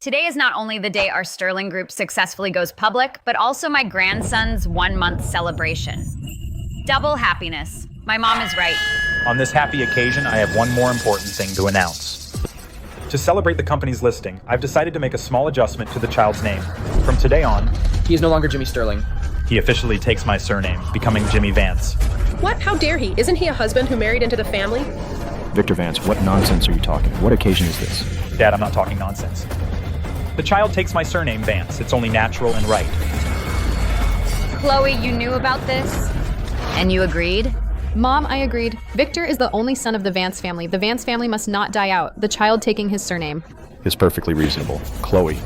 Today is not only the day our Sterling group successfully goes public, but also my grandson's 1-month celebration. Double happiness. My mom is right. On this happy occasion, I have one more important thing to announce. To celebrate the company's listing, I've decided to make a small adjustment to the child's name. From today on, he is no longer Jimmy Sterling. He officially takes my surname, becoming Jimmy Vance. What? How dare he? Isn't he a husband who married into the family? Victor Vance, what nonsense are you talking? What occasion is this? Dad, I'm not talking nonsense. The child takes my surname, Vance. It's only natural and right. Chloe, you knew about this? And you agreed? Mom, I agreed. Victor is the only son of the Vance family. The Vance family must not die out. The child taking his surname is perfectly reasonable. Chloe,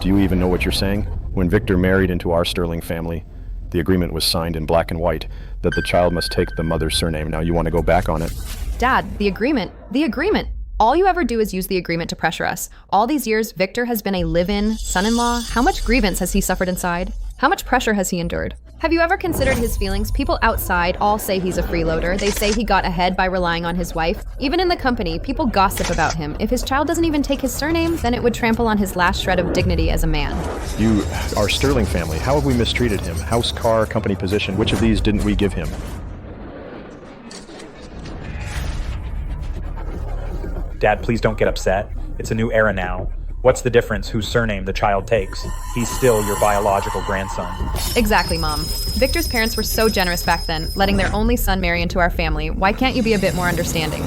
do you even know what you're saying? When Victor married into our Sterling family, the agreement was signed in black and white that the child must take the mother's surname. Now you want to go back on it? Dad, the agreement. All you ever do is use the agreement to pressure us. All these years, Victor has been a live-in son-in-law. How much grievance has he suffered inside? How much pressure has he endured? Have you ever considered his feelings? People outside all say he's a freeloader. They say he got ahead by relying on his wife. Even in the company, people gossip about him. If his child doesn't even take his surname, then it would trample on his last shred of dignity as a man. You, our Sterling family, how have we mistreated him? House, car, company position, which of these didn't we give him? Dad, please don't get upset. It's a new era now. What's the difference whose surname the child takes? He's still your biological grandson. Exactly, Mom. Victor's parents were so generous back then, letting their only son marry into our family. Why can't you be a bit more understanding?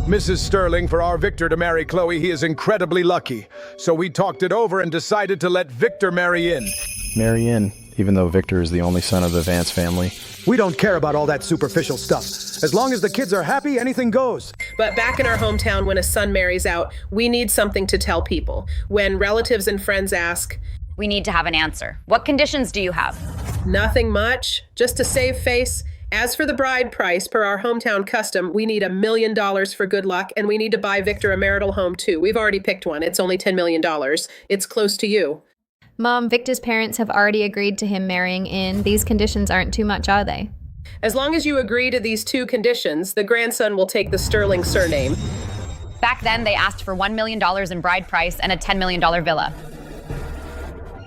Mrs. Sterling, for our Victor to marry Chloe, he is incredibly lucky. So we talked it over and decided to let Victor marry in. Marry in, even though Victor is the only son of the Vance family. We don't care about all that superficial stuff. As long as the kids are happy, anything goes. But back in our hometown, when a son marries out, we need something to tell people. When relatives and friends ask, we need to have an answer. What conditions do you have? Nothing much, just to save face. As for the bride price, per our hometown custom, we need $1 million for good luck, and we need to buy Victor a marital home too. We've already picked one. It's only $10 million. It's close to you. Mom, Victor's parents have already agreed to him marrying in. These conditions aren't too much, are they? As long as you agree to these two conditions, the grandson will take the Sterling surname. Back then, they asked for $1 million in bride price and a $10 million villa.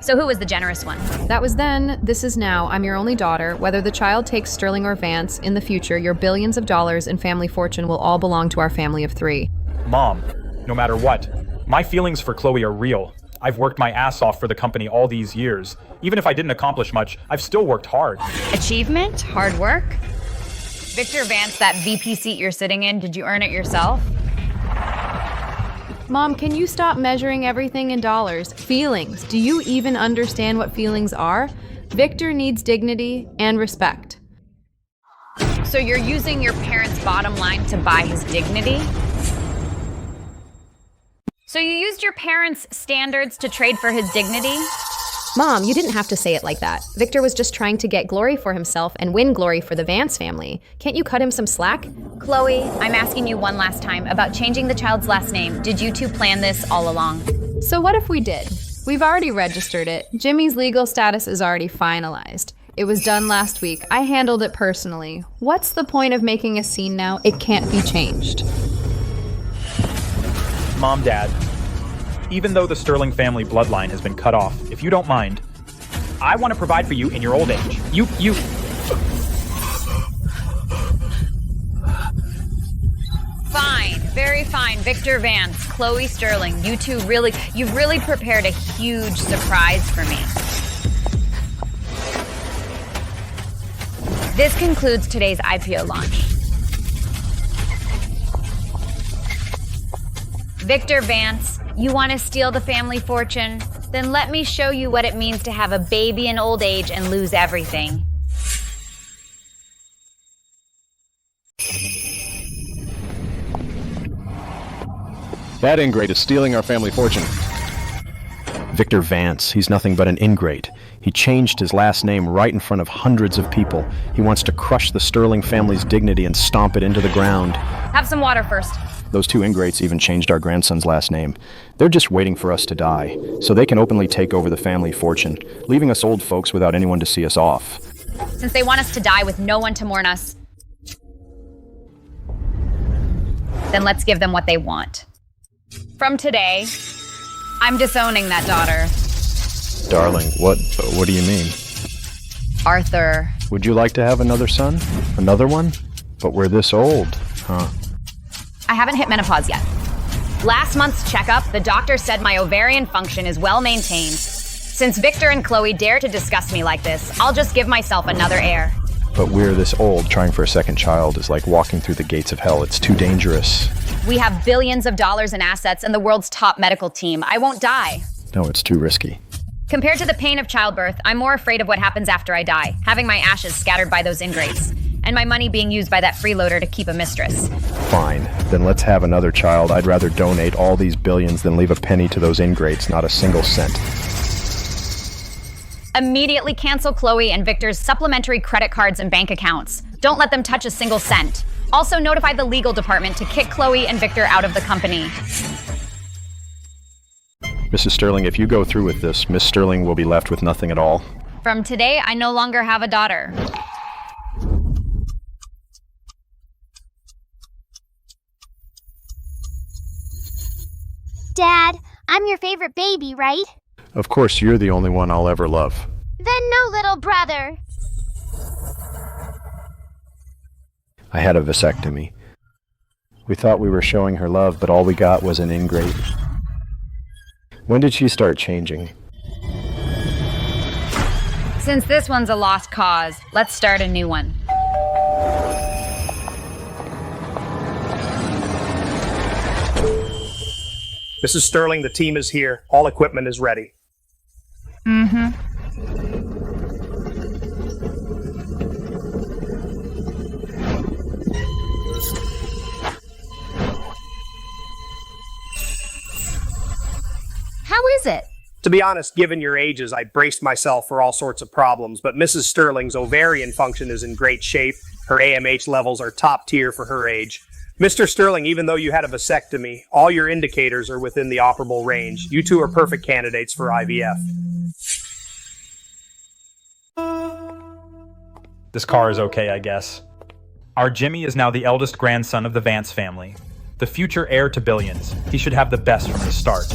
So who was the generous one? That was then. This is now. I'm your only daughter. Whether the child takes Sterling or Vance, in the future, your billions of dollars and family fortune will all belong to our family of 3. Mom, no matter what, my feelings for Chloe are real. I've worked my ass off for the company all these years. Even if I didn't accomplish much, I've still worked hard. Achievement? Hard work? Victor Vance, that VP seat you're sitting in, did you earn it yourself? Mom, can you stop measuring everything in dollars? Feelings. Do you even understand what feelings are? Victor needs dignity and respect. So you're using your parents' bottom line to buy his dignity? So you used your parents' standards to trade for his dignity? Mom, you didn't have to say it like that. Victor was just trying to get glory for himself and win glory for the Vance family. Can't you cut him some slack? Chloe, I'm asking you one last time about changing the child's last name. Did you two plan this all along? So what if we did? We've already registered it. Jimmy's legal status is already finalized. It was done last week. I handled it personally. What's the point of making a scene now? It can't be changed. Mom, Dad, even though the Sterling family bloodline has been cut off, if you don't mind, I want to provide for you in your old age. You... Fine, very fine. Victor Vance, Chloe Sterling, you've really prepared a huge surprise for me. This concludes today's IPO launch. Victor Vance, you want to steal the family fortune? Then let me show you what it means to have a baby in old age and lose everything. That ingrate is stealing our family fortune. Victor Vance, he's nothing but an ingrate. He changed his last name right in front of hundreds of people. He wants to crush the Sterling family's dignity and stomp it into the ground. Have some water first. Those two ingrates even changed our grandson's last name. They're just waiting for us to die, so they can openly take over the family fortune, leaving us old folks without anyone to see us off. Since they want us to die with no one to mourn us, then let's give them what they want. From today, I'm disowning that daughter. Darling, what do you mean? Arthur. Would you like to have another son? Another one? But we're this old, huh? I haven't hit menopause yet. Last month's checkup, the doctor said my ovarian function is well maintained. Since Victor and Chloe dare to discuss me like this, I'll just give myself another heir. But we're this old, trying for a second child is like walking through the gates of hell. It's too dangerous. We have billions of dollars in assets and the world's top medical team. I won't die. No, it's too risky. Compared to the pain of childbirth, I'm more afraid of what happens after I die, having my ashes scattered by those ingrates, and my money being used by that freeloader to keep a mistress. Fine, then let's have another child. I'd rather donate all these billions than leave a penny to those ingrates, not a single cent. Immediately cancel Chloe and Victor's supplementary credit cards and bank accounts. Don't let them touch a single cent. Also notify the legal department to kick Chloe and Victor out of the company. Mrs. Sterling, if you go through with this, Miss Sterling will be left with nothing at all. From today, I no longer have a daughter. Dad, I'm your favorite baby, right? Of course, you're the only one I'll ever love. Then no little brother. I had a vasectomy. We thought we were showing her love, but all we got was an ingrate. When did she start changing? Since this one's a lost cause, let's start a new one. Mrs. Sterling, the team is here. All equipment is ready. How is it? To be honest, given your ages, I braced myself for all sorts of problems, but Mrs. Sterling's ovarian function is in great shape. Her AMH levels are top tier for her age. Mr. Sterling, even though you had a vasectomy, all your indicators are within the operable range. You two are perfect candidates for IVF. This car is okay, I guess. Our Jimmy is now the eldest grandson of the Vance family. The future heir to billions. He should have the best from the start.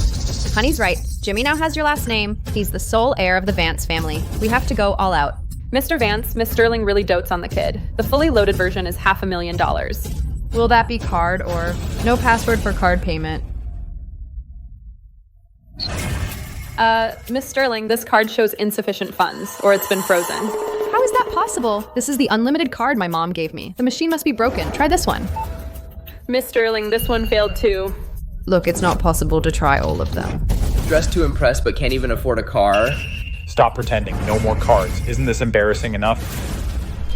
Honey's right. Jimmy now has your last name. He's the sole heir of the Vance family. We have to go all out. Mr. Vance, Miss Sterling really dotes on the kid. The fully loaded version is $500,000. Will that be card or no password for card payment? Miss Sterling, this card shows insufficient funds, or it's been frozen. How is that possible? This is the unlimited card my mom gave me. The machine must be broken. Try this one. Miss Sterling, this one failed too. Look, it's not possible to try all of them. Dressed to impress but can't even afford a car. Stop pretending. No more cards. Isn't this embarrassing enough?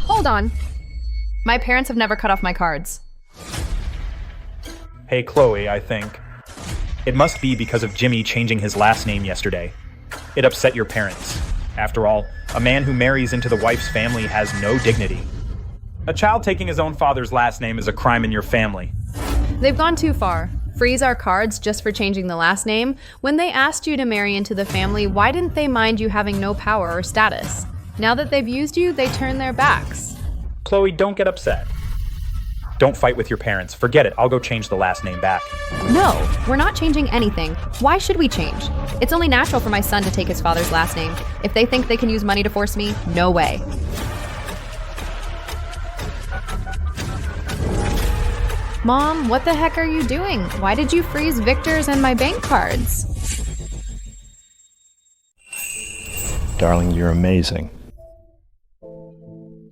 Hold on. My parents have never cut off my cards. Hey, Chloe, I think. It must be because of Jimmy changing his last name yesterday. It upset your parents. After all, a man who marries into the wife's family has no dignity. A child taking his own father's last name is a crime in your family. They've gone too far. Freeze our cards just for changing the last name. When they asked you to marry into the family, why didn't they mind you having no power or status? Now that they've used you, they turn their backs. Chloe, don't get upset. Don't fight with your parents. Forget it. I'll go change the last name back. No, we're not changing anything. Why should we change? It's only natural for my son to take his father's last name. If they think they can use money to force me, no way. Mom, what the heck are you doing? Why did you freeze Victor's and my bank cards? Darling, you're amazing.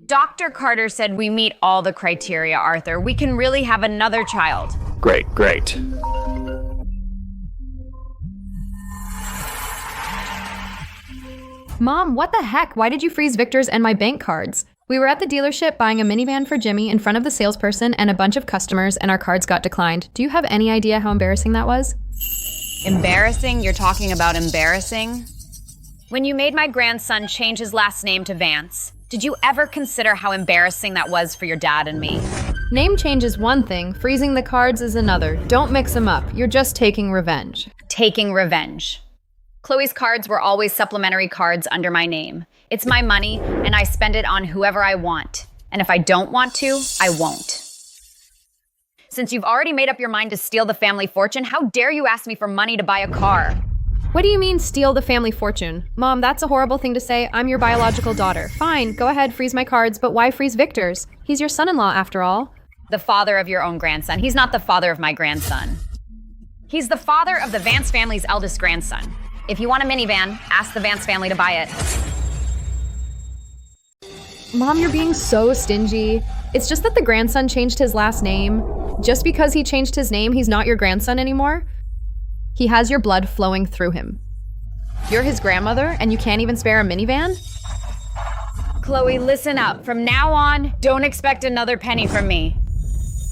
Dr. Carter said we meet all the criteria, Arthur. We can really have another child. Great, great. Mom, what the heck? Why did you freeze Victor's and my bank cards? We were at the dealership buying a minivan for Jimmy in front of the salesperson and a bunch of customers, and our cards got declined. Do you have any idea how embarrassing that was? Embarrassing? You're talking about embarrassing? When you made my grandson change his last name to Vance, did you ever consider how embarrassing that was for your dad and me? Name change is one thing, freezing the cards is another. Don't mix them up. You're just taking revenge. Taking revenge. Chloe's cards were always supplementary cards under my name. It's my money, and I spend it on whoever I want. And if I don't want to, I won't. Since you've already made up your mind to steal the family fortune, how dare you ask me for money to buy a car? What do you mean, steal the family fortune? Mom, that's a horrible thing to say. I'm your biological daughter. Fine, go ahead, freeze my cards, but why freeze Victor's? He's your son-in-law, after all. The father of your own grandson. He's not the father of my grandson. He's the father of the Vance family's eldest grandson. If you want a minivan, ask the Vance family to buy it. Mom, you're being so stingy. It's just that the grandson changed his last name. Just because he changed his name, he's not your grandson anymore. He has your blood flowing through him. You're his grandmother, and you can't even spare a minivan? Chloe, listen up. From now on, don't expect another penny from me.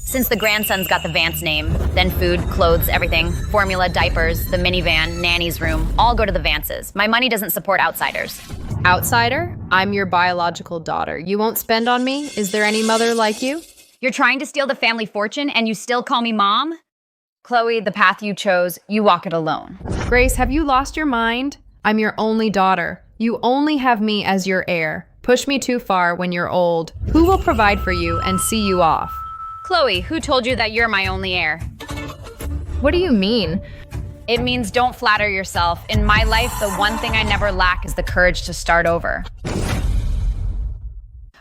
Since the grandson's got the Vance name, then food, clothes, everything, formula, diapers, the minivan, nanny's room, all go to the Vances. My money doesn't support outsiders. Outsider? I'm your biological daughter. You won't spend on me? Is there any mother like you? You're trying to steal the family fortune and you still call me mom? Chloe, the path you chose, you walk it alone. Grace, have you lost your mind? I'm your only daughter. You only have me as your heir. Push me too far when you're old. Who will provide for you and see you off? Chloe, who told you that you're my only heir? What do you mean? It means don't flatter yourself. In my life, the one thing I never lack is the courage to start over.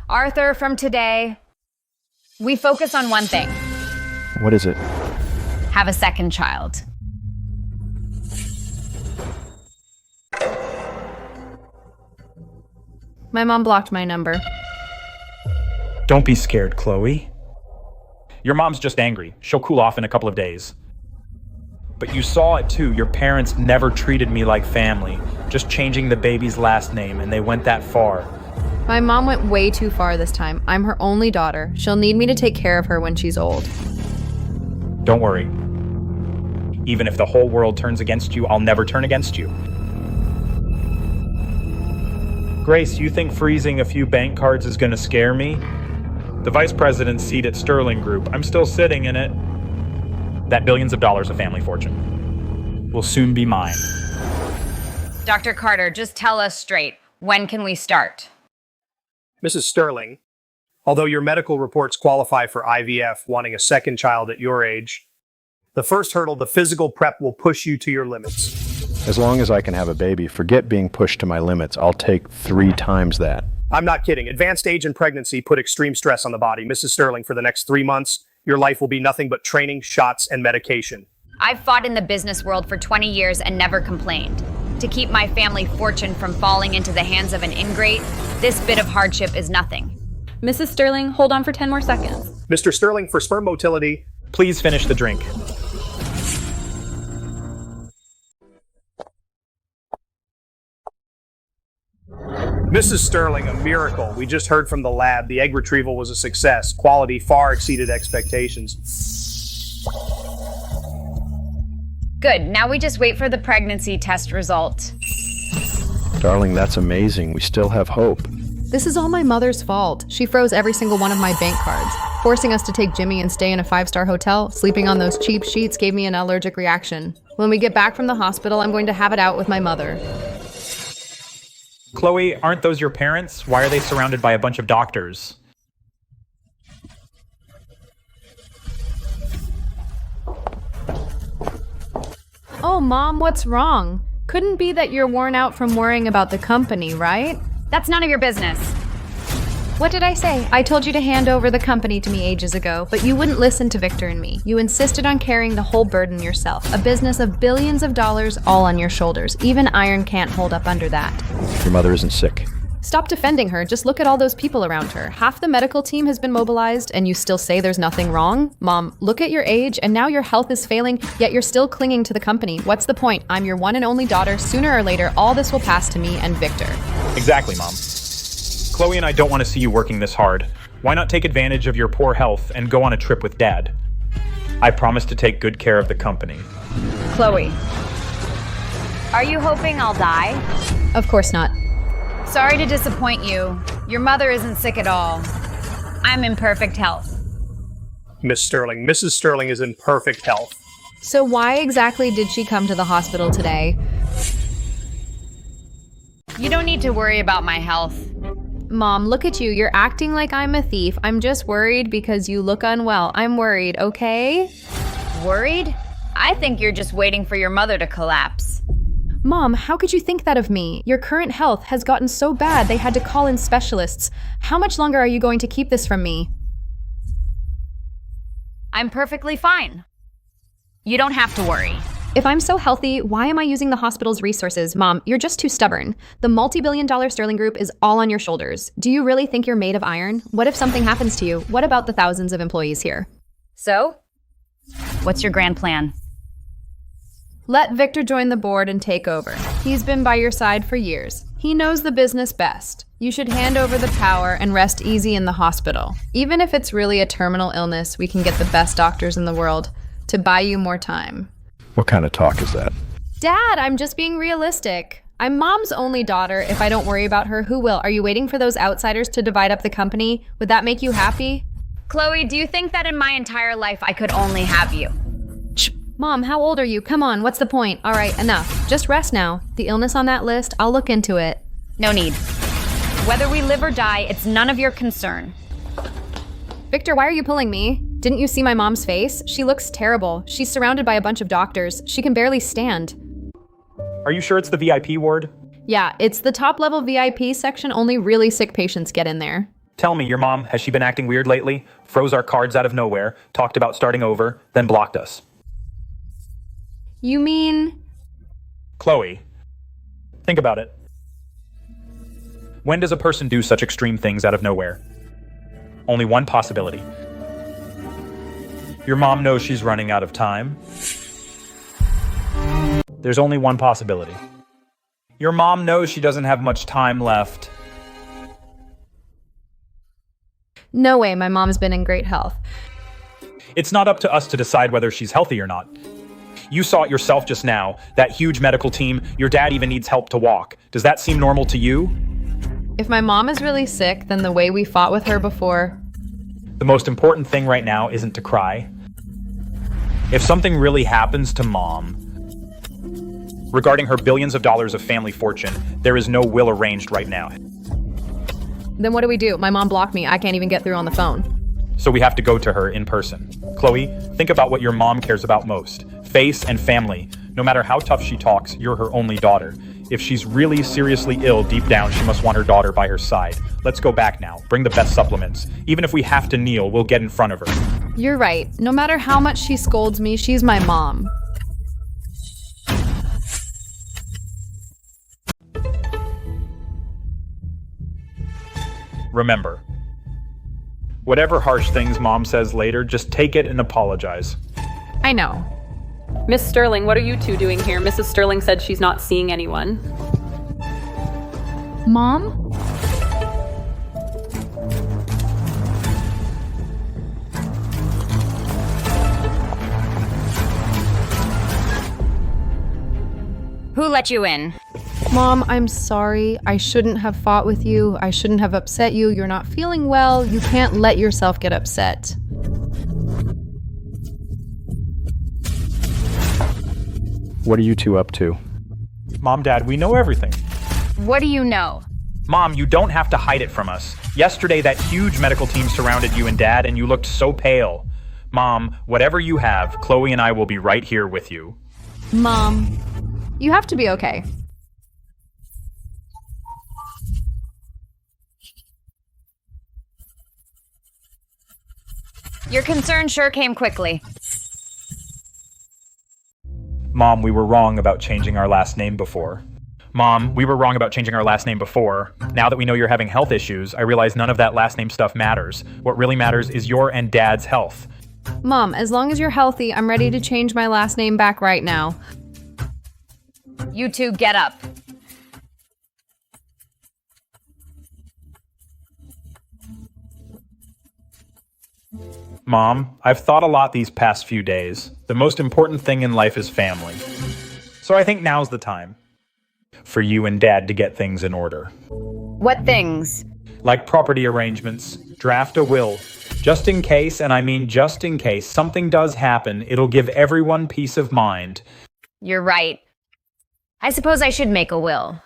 Arthur, from today, we focus on one thing. What is it? Have a second child. My mom blocked my number. Don't be scared, Chloe. Your mom's just angry. She'll cool off in a couple of days. But you saw it too. Your parents never treated me like family, just changing the baby's last name, and they went that far. My mom went way too far this time. I'm her only daughter. She'll need me to take care of her when she's old. Don't worry. Even if the whole world turns against you, I'll never turn against you. Grace, you think freezing a few bank cards is gonna scare me? The vice president's seat at Sterling Group, I'm still sitting in it. That billions of dollars of family fortune will soon be mine. Dr. Carter, just tell us straight. When can we start? Mrs. Sterling, although your medical reports qualify for IVF, wanting a second child at your age, the first hurdle, the physical prep, will push you to your limits. As long as I can have a baby, forget being pushed to my limits. I'll take 3 times that. I'm not kidding. Advanced age and pregnancy put extreme stress on the body. Mrs. Sterling, for the next 3 months, your life will be nothing but training, shots, and medication. I've fought in the business world for 20 years and never complained. To keep my family fortune from falling into the hands of an ingrate, this bit of hardship is nothing. Mrs. Sterling, hold on for 10 more seconds. Mr. Sterling, for sperm motility, please finish the drink. Mrs. Sterling, a miracle. We just heard from the lab. The egg retrieval was a success. Quality far exceeded expectations. Good. Now we just wait for the pregnancy test result. Darling, that's amazing. We still have hope. This is all my mother's fault. She froze every single one of my bank cards. Forcing us to take Jimmy and stay in a 5-star hotel, sleeping on those cheap sheets gave me an allergic reaction. When we get back from the hospital, I'm going to have it out with my mother. Chloe, aren't those your parents? Why are they surrounded by a bunch of doctors? Oh, Mom, what's wrong? Couldn't be that you're worn out from worrying about the company, right? That's none of your business. What did I say? I told you to hand over the company to me ages ago, but you wouldn't listen to Victor and me. You insisted on carrying the whole burden yourself. A business of billions of dollars all on your shoulders. Even iron can't hold up under that. Your mother isn't sick. Stop defending her. Just look at all those people around her. Half the medical team has been mobilized, and you still say there's nothing wrong? Mom, look at your age, and now your health is failing, yet you're still clinging to the company. What's the point? I'm your one and only daughter. Sooner or later, all this will pass to me and Victor. Exactly, Mom. Chloe and I don't want to see you working this hard. Why not take advantage of your poor health and go on a trip with Dad? I promise to take good care of the company. Chloe, are you hoping I'll die? Of course not. Sorry to disappoint you. Your mother isn't sick at all. I'm in perfect health. Miss Sterling, Mrs. Sterling is in perfect health. So why exactly did she come to the hospital today? You don't need to worry about my health. Mom, look at you. You're acting like I'm a thief. I'm just worried because you look unwell. I'm worried, okay? Worried? I think you're just waiting for your mother to collapse. Mom, how could you think that of me? Your current health has gotten so bad they had to call in specialists. How much longer are you going to keep this from me? I'm perfectly fine. You don't have to worry. If I'm so healthy, why am I using the hospital's resources? Mom, you're just too stubborn. The multi-billion-dollar Sterling Group is all on your shoulders. Do you really think you're made of iron? What if something happens to you? What about the thousands of employees here? So, what's your grand plan? Let Victor join the board and take over. He's been by your side for years. He knows the business best. You should hand over the power and rest easy in the hospital. Even if it's really a terminal illness, we can get the best doctors in the world to buy you more time. What kind of talk is that? Dad, I'm just being realistic. I'm Mom's only daughter. If I don't worry about her, who will? Are you waiting for those outsiders to divide up the company? Would that make you happy? Chloe, do you think that in my entire life I could only have you? Shh. Mom, how old are you? Come on, what's the point? All right, enough. Just rest now. The illness on that list, I'll look into it. No need. Whether we live or die, it's none of your concern. Victor, why are you pulling me? Didn't you see my mom's face? She looks terrible. She's surrounded by a bunch of doctors. She can barely stand. Are you sure it's the VIP ward? Yeah, it's the top-level VIP section. Only really sick patients get in there. Tell me, your mom, has she been acting weird lately? Froze our cards out of nowhere, talked about starting over, then blocked us. You mean? Chloe, think about it. When does a person do such extreme things out of nowhere? Only one possibility. Your mom knows she's running out of time. There's only one possibility. Your mom knows she doesn't have much time left. No way, my mom's been in great health. It's not up to us to decide whether she's healthy or not. You saw it yourself just now, that huge medical team. Your dad even needs help to walk. Does that seem normal to you? If my mom is really sick, then the way we fought with her before... The most important thing right now isn't to cry. If something really happens to Mom, regarding her billions of dollars of family fortune, there is no will arranged right now. Then what do we do? My mom blocked me. I can't even get through on the phone. So we have to go to her in person. Chloe, think about what your mom cares about most. Face and family. No matter how tough she talks, you're her only daughter. If she's really seriously ill deep down, she must want her daughter by her side. Let's go back now. Bring the best supplements. Even if we have to kneel, we'll get in front of her. You're right. No matter how much she scolds me, she's my mom. Remember, whatever harsh things Mom says later, just take it and apologize. I know. Miss Sterling, what are you two doing here? Mrs. Sterling said she's not seeing anyone. Mom? Who let you in? Mom, I'm sorry. I shouldn't have fought with you. I shouldn't have upset you. You're not feeling well. You can't let yourself get upset. What are you two up to? Mom, Dad, we know everything. What do you know? Mom, you don't have to hide it from us. Yesterday, that huge medical team surrounded you and Dad, and you looked so pale. Mom, whatever you have, Chloe and I will be right here with you. Mom, you have to be okay. Your concern sure came quickly. Mom, we were wrong about changing our last name before. Mom, we were wrong about changing our last name before. Now that we know you're having health issues, I realize none of that last name stuff matters. What really matters is your and Dad's health. Mom, as long as you're healthy, I'm ready to change my last name back right now. You two get up. Mom, I've thought a lot these past few days. The most important thing in life is family. So I think now's the time for you and Dad to get things in order. What things? Like property arrangements, draft a will. Just in case, and I mean just in case, something does happen, it'll give everyone peace of mind. You're right. I suppose I should make a will.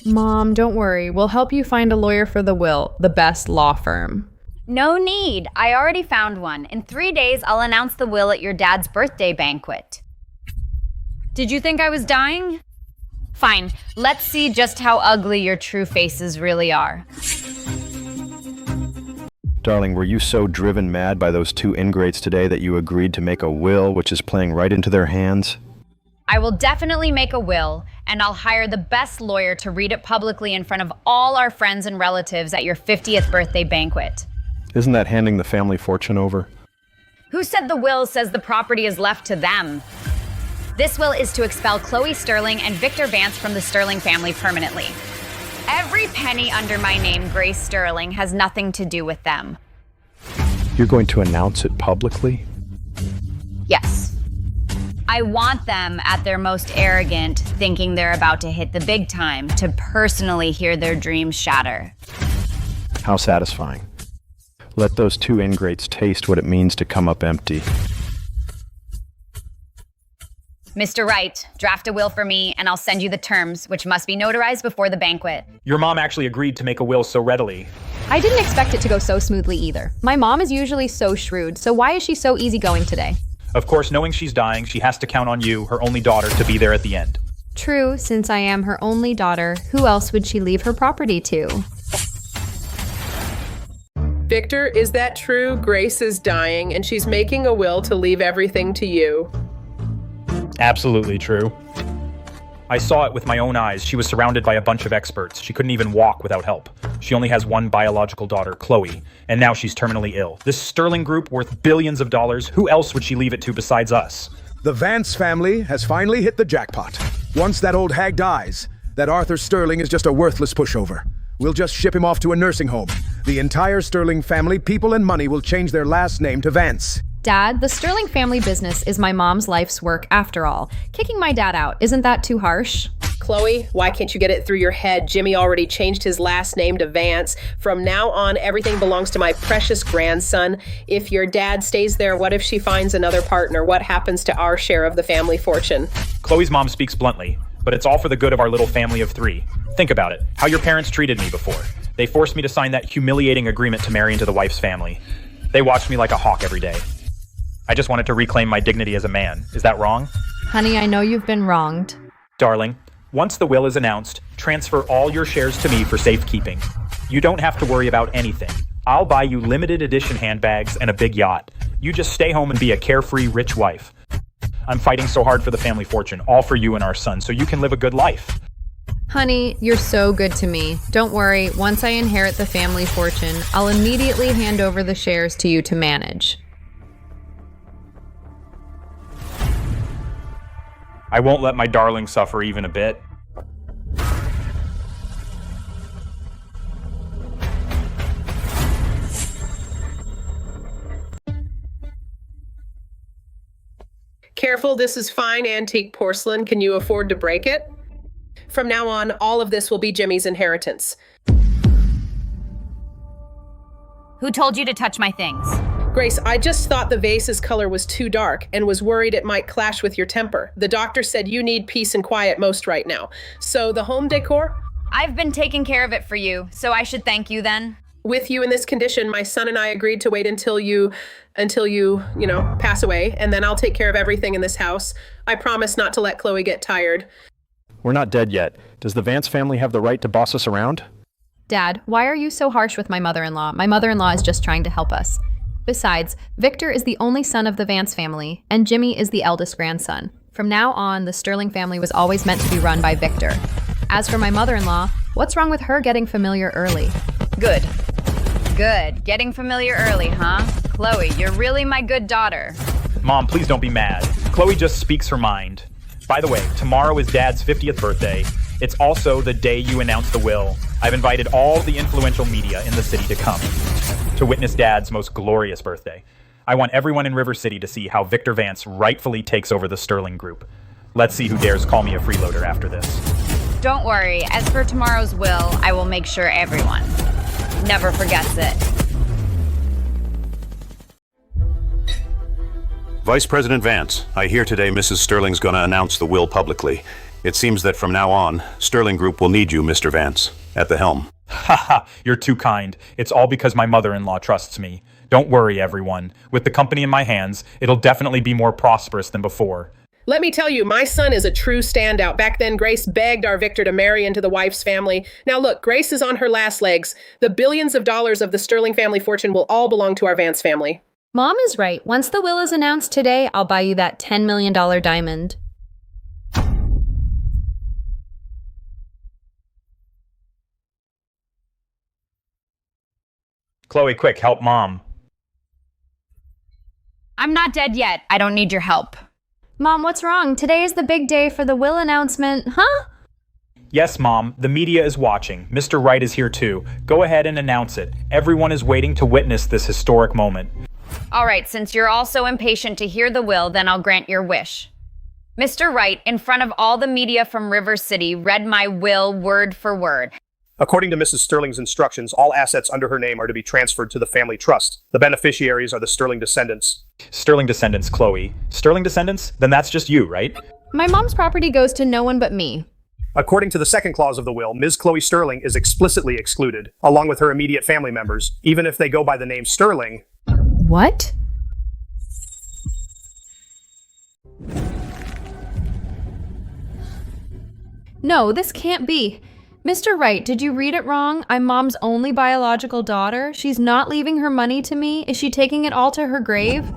Mom, don't worry. We'll help you find a lawyer for the will, the best law firm. No need. I already found one. In 3 days, I'll announce the will at your dad's birthday banquet. Did you think I was dying? Fine. Let's see just how ugly your true faces really are. Darling, were you so driven mad by those two ingrates today that you agreed to make a will which is playing right into their hands? I will definitely make a will, and I'll hire the best lawyer to read it publicly in front of all our friends and relatives at your 50th birthday banquet. Isn't that handing the family fortune over? Who said the will says the property is left to them? This will is to expel Chloe Sterling and Victor Vance from the Sterling family permanently. Every penny under my name, Grace Sterling, has nothing to do with them. You're going to announce it publicly? Yes. I want them at their most arrogant, thinking they're about to hit the big time, to personally hear their dreams shatter. How satisfying. Let those two ingrates taste what it means to come up empty. Mr. Wright, draft a will for me, and I'll send you the terms, which must be notarized before the banquet. Your mom actually agreed to make a will so readily. I didn't expect it to go so smoothly either. My mom is usually so shrewd, so why is she so easygoing today? Of course, knowing she's dying, she has to count on you, her only daughter, to be there at the end. True, since I am her only daughter, who else would she leave her property to? Victor, is that true? Grace is dying, and she's making a will to leave everything to you. Absolutely true. I saw it with my own eyes. She was surrounded by a bunch of experts. She couldn't even walk without help. She only has one biological daughter, Chloe, and now she's terminally ill. This Sterling group worth billions of dollars, who else would she leave it to besides us? The Vance family has finally hit the jackpot. Once that old hag dies, that Arthur Sterling is just a worthless pushover. We'll just ship him off to a nursing home. The entire Sterling family, people and money will change their last name to Vance. Dad, the Sterling family business is my mom's life's work after all. Kicking my dad out, isn't that too harsh? Chloe, why can't you get it through your head? Jimmy already changed his last name to Vance. From now on, everything belongs to my precious grandson. If your dad stays there, what if she finds another partner? What happens to our share of the family fortune? Chloe's mom speaks bluntly, but it's all for the good of our little family of 3. Think about it, how your parents treated me before. They forced me to sign that humiliating agreement to marry into the wife's family. They watched me like a hawk every day. I just wanted to reclaim my dignity as a man. Is that wrong? Honey, I know you've been wronged. Darling, once the will is announced, transfer all your shares to me for safekeeping. You don't have to worry about anything. I'll buy you limited edition handbags and a big yacht. You just stay home and be a carefree, rich wife. I'm fighting so hard for the family fortune, all for you and our son, so you can live a good life. Honey, you're so good to me. Don't worry, once I inherit the family fortune, I'll immediately hand over the shares to you to manage. I won't let my darling suffer even a bit. Careful, this is fine antique porcelain. Can you afford to break it? From now on, all of this will be Jimmy's inheritance. Who told you to touch my things? Grace, I just thought the vase's color was too dark and was worried it might clash with your temper. The doctor said you need peace and quiet most right now. So the home decor? I've been taking care of it for you, so I should thank you then. With you in this condition, my son and I agreed to wait until you pass away, and then I'll take care of everything in this house. I promise not to let Chloe get tired. We're not dead yet. Does the Vance family have the right to boss us around? Dad, why are you so harsh with my mother-in-law? My mother-in-law is just trying to help us. Besides, Victor is the only son of the Vance family, and Jimmy is the eldest grandson. From now on, the Sterling family was always meant to be run by Victor. As for my mother-in-law, what's wrong with her getting familiar early? Good. Good. Getting familiar early, huh? Chloe, you're really my good daughter. Mom, please don't be mad. Chloe just speaks her mind. By the way, tomorrow is Dad's 50th birthday. It's also the day you announce the will. I've invited all the influential media in the city to come to witness Dad's most glorious birthday. I want everyone in River City to see how Victor Vance rightfully takes over the Sterling Group. Let's see who dares call me a freeloader after this. Don't worry. As for tomorrow's will, I will make sure everyone never forgets it. Vice President Vance, I hear today Mrs. Sterling's gonna announce the will publicly. It seems that from now on, Sterling Group will need you, Mr. Vance, at the helm. Haha, you're too kind. It's all because my mother-in-law trusts me. Don't worry, everyone. With the company in my hands, it'll definitely be more prosperous than before. Let me tell you, my son is a true standout. Back then, Grace begged our Victor to marry into the wife's family. Now look, Grace is on her last legs. The billions of dollars of the Sterling family fortune will all belong to our Vance family. Mom is right. Once the will is announced today, I'll buy you that $10 million diamond. Chloe, quick, help Mom. I'm not dead yet. I don't need your help. Mom, what's wrong? Today is the big day for the will announcement, huh? Yes, Mom, the media is watching. Mr. Wright is here too. Go ahead and announce it. Everyone is waiting to witness this historic moment. All right, since you're all so impatient to hear the will, then I'll grant your wish. Mr. Wright, in front of all the media from River City, read my will word for word. According to Mrs. Sterling's instructions, all assets under her name are to be transferred to the family trust. The beneficiaries are the Sterling descendants. Sterling descendants, Chloe. Sterling descendants? Then that's just you, right? My mom's property goes to no one but me. According to the second clause of the will, Ms. Chloe Sterling is explicitly excluded, along with her immediate family members, even if they go by the name Sterling. What? No, this can't be. Mr. Wright, did you read it wrong? I'm Mom's only biological daughter. She's not leaving her money to me. Is she taking it all to her grave?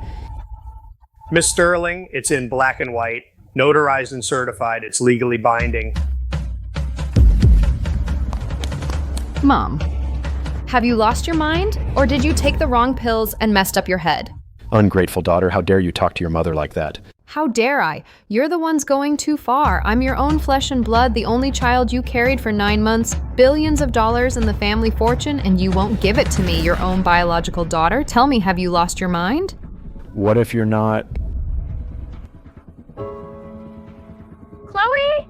Miss Sterling, it's in black and white, notarized and certified. It's legally binding. Mom, have you lost your mind? Or did you take the wrong pills and messed up your head? Ungrateful daughter, how dare you talk to your mother like that? How dare I? You're the ones going too far. I'm your own flesh and blood, the only child you carried for 9 months, billions of dollars in the family fortune, and you won't give it to me, your own biological daughter. Tell me, have you lost your mind? What if you're not... Chloe?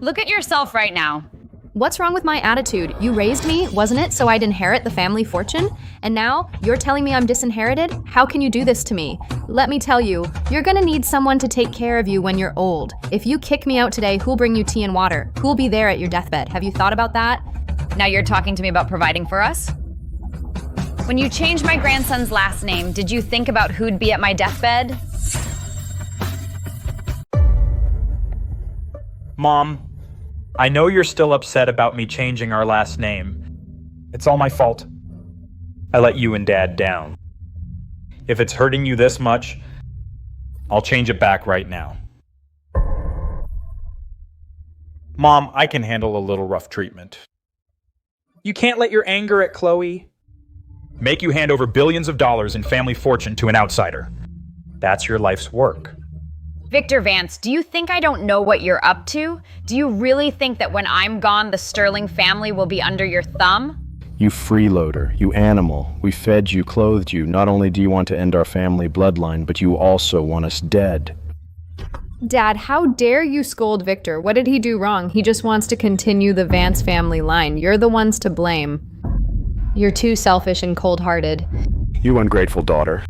Look at yourself right now. What's wrong with my attitude? You raised me, wasn't it, so I'd inherit the family fortune? And now you're telling me I'm disinherited? How can you do this to me? Let me tell you, you're gonna need someone to take care of you when you're old. If you kick me out today, who'll bring you tea and water? Who'll be there at your deathbed? Have you thought about that? Now you're talking to me about providing for us? When you changed my grandson's last name, did you think about who'd be at my deathbed? Mom, I know you're still upset about me changing our last name. It's all my fault. I let you and Dad down. If it's hurting you this much, I'll change it back right now. Mom, I can handle a little rough treatment. You can't let your anger at Chloe make you hand over billions of dollars in family fortune to an outsider. That's your life's work. Victor Vance, do you think I don't know what you're up to? Do you really think that when I'm gone, the Sterling family will be under your thumb? You freeloader, you animal. We fed you, clothed you. Not only do you want to end our family bloodline, but you also want us dead. Dad, how dare you scold Victor? What did he do wrong? He just wants to continue the Vance family line. You're the ones to blame. You're too selfish and cold-hearted. You ungrateful daughter.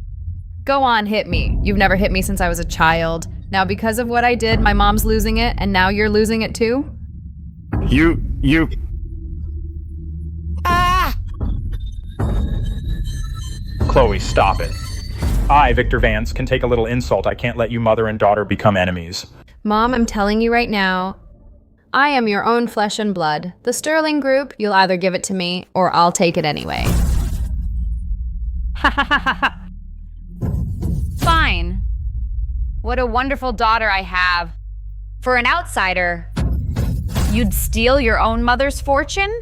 Go on, hit me. You've never hit me since I was a child. Now because of what I did, my mom's losing it, and now you're losing it too? You... Ah! Chloe, stop it. I, Victor Vance, can take a little insult. I can't let you mother and daughter become enemies. Mom, I'm telling you right now, I am your own flesh and blood. The Sterling group, you'll either give it to me, or I'll take it anyway. Ha ha ha ha ha. Fine. What a wonderful daughter I have. For an outsider, you'd steal your own mother's fortune?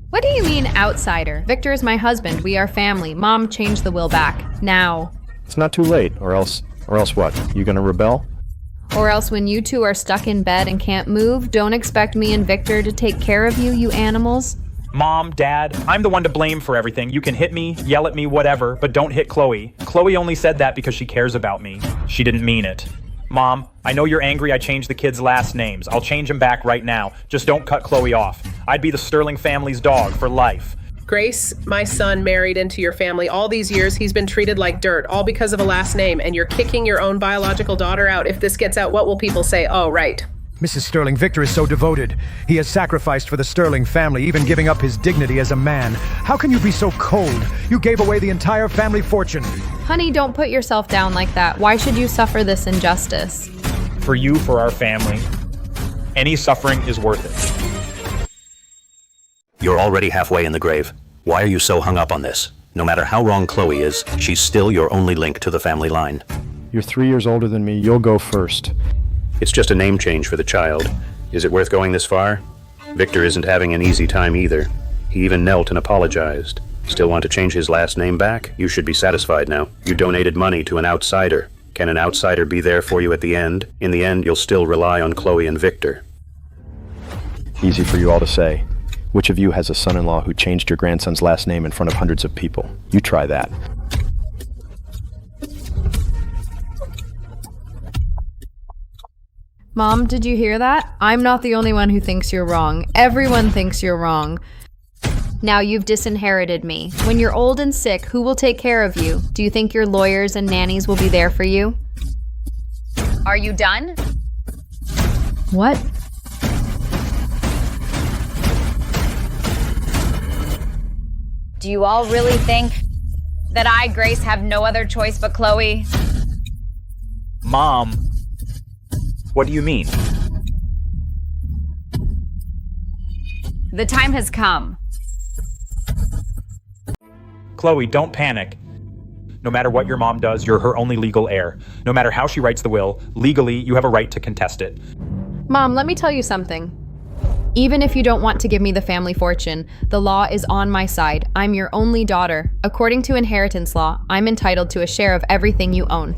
What do you mean, outsider? Victor is my husband. We are family. Mom, change the will back. Now. It's not too late, or else what? You gonna rebel? Or else when you two are stuck in bed and can't move, don't expect me and Victor to take care of you, you animals. Mom, Dad, I'm the one to blame for everything. You can hit me, yell at me, whatever, but don't hit Chloe. Chloe only said that because she cares about me. She didn't mean it. Mom, I know you're angry I changed the kids' last names. I'll change them back right now. Just don't cut Chloe off. I'd be the Sterling family's dog for life. Grace, my son married into your family. All these years, he's been treated like dirt, all because of a last name, and you're kicking your own biological daughter out. If this gets out, what will people say? Oh, right. Mrs. Sterling, Victor is so devoted. He has sacrificed for the Sterling family, even giving up his dignity as a man. How can you be so cold? You gave away the entire family fortune. Honey, don't put yourself down like that. Why should you suffer this injustice? For you, for our family, any suffering is worth it. You're already halfway in the grave. Why are you so hung up on this? No matter how wrong Chloe is, she's still your only link to the family line. You're 3 years older than me. You'll go first. It's just a name change for the child. Is it worth going this far? Victor isn't having an easy time either. He even knelt and apologized. Still want to change his last name back? You should be satisfied now. You donated money to an outsider. Can an outsider be there for you at the end? In the end, you'll still rely on Chloe and Victor. Easy for you all to say. Which of you has a son-in-law who changed your grandson's last name in front of hundreds of people? You try that. Mom, did you hear that? I'm not the only one who thinks you're wrong. Everyone thinks you're wrong. Now you've disinherited me. When you're old and sick, who will take care of you? Do you think your lawyers and nannies will be there for you? Are you done? What? Do you all really think that I, Grace, have no other choice but Chloe? Mom, what do you mean? The time has come. Chloe, don't panic. No matter what your mom does, you're her only legal heir. No matter how she writes the will, legally, you have a right to contest it. Mom, let me tell you something. Even if you don't want to give me the family fortune, the law is on my side. I'm your only daughter. According to inheritance law, I'm entitled to a share of everything you own.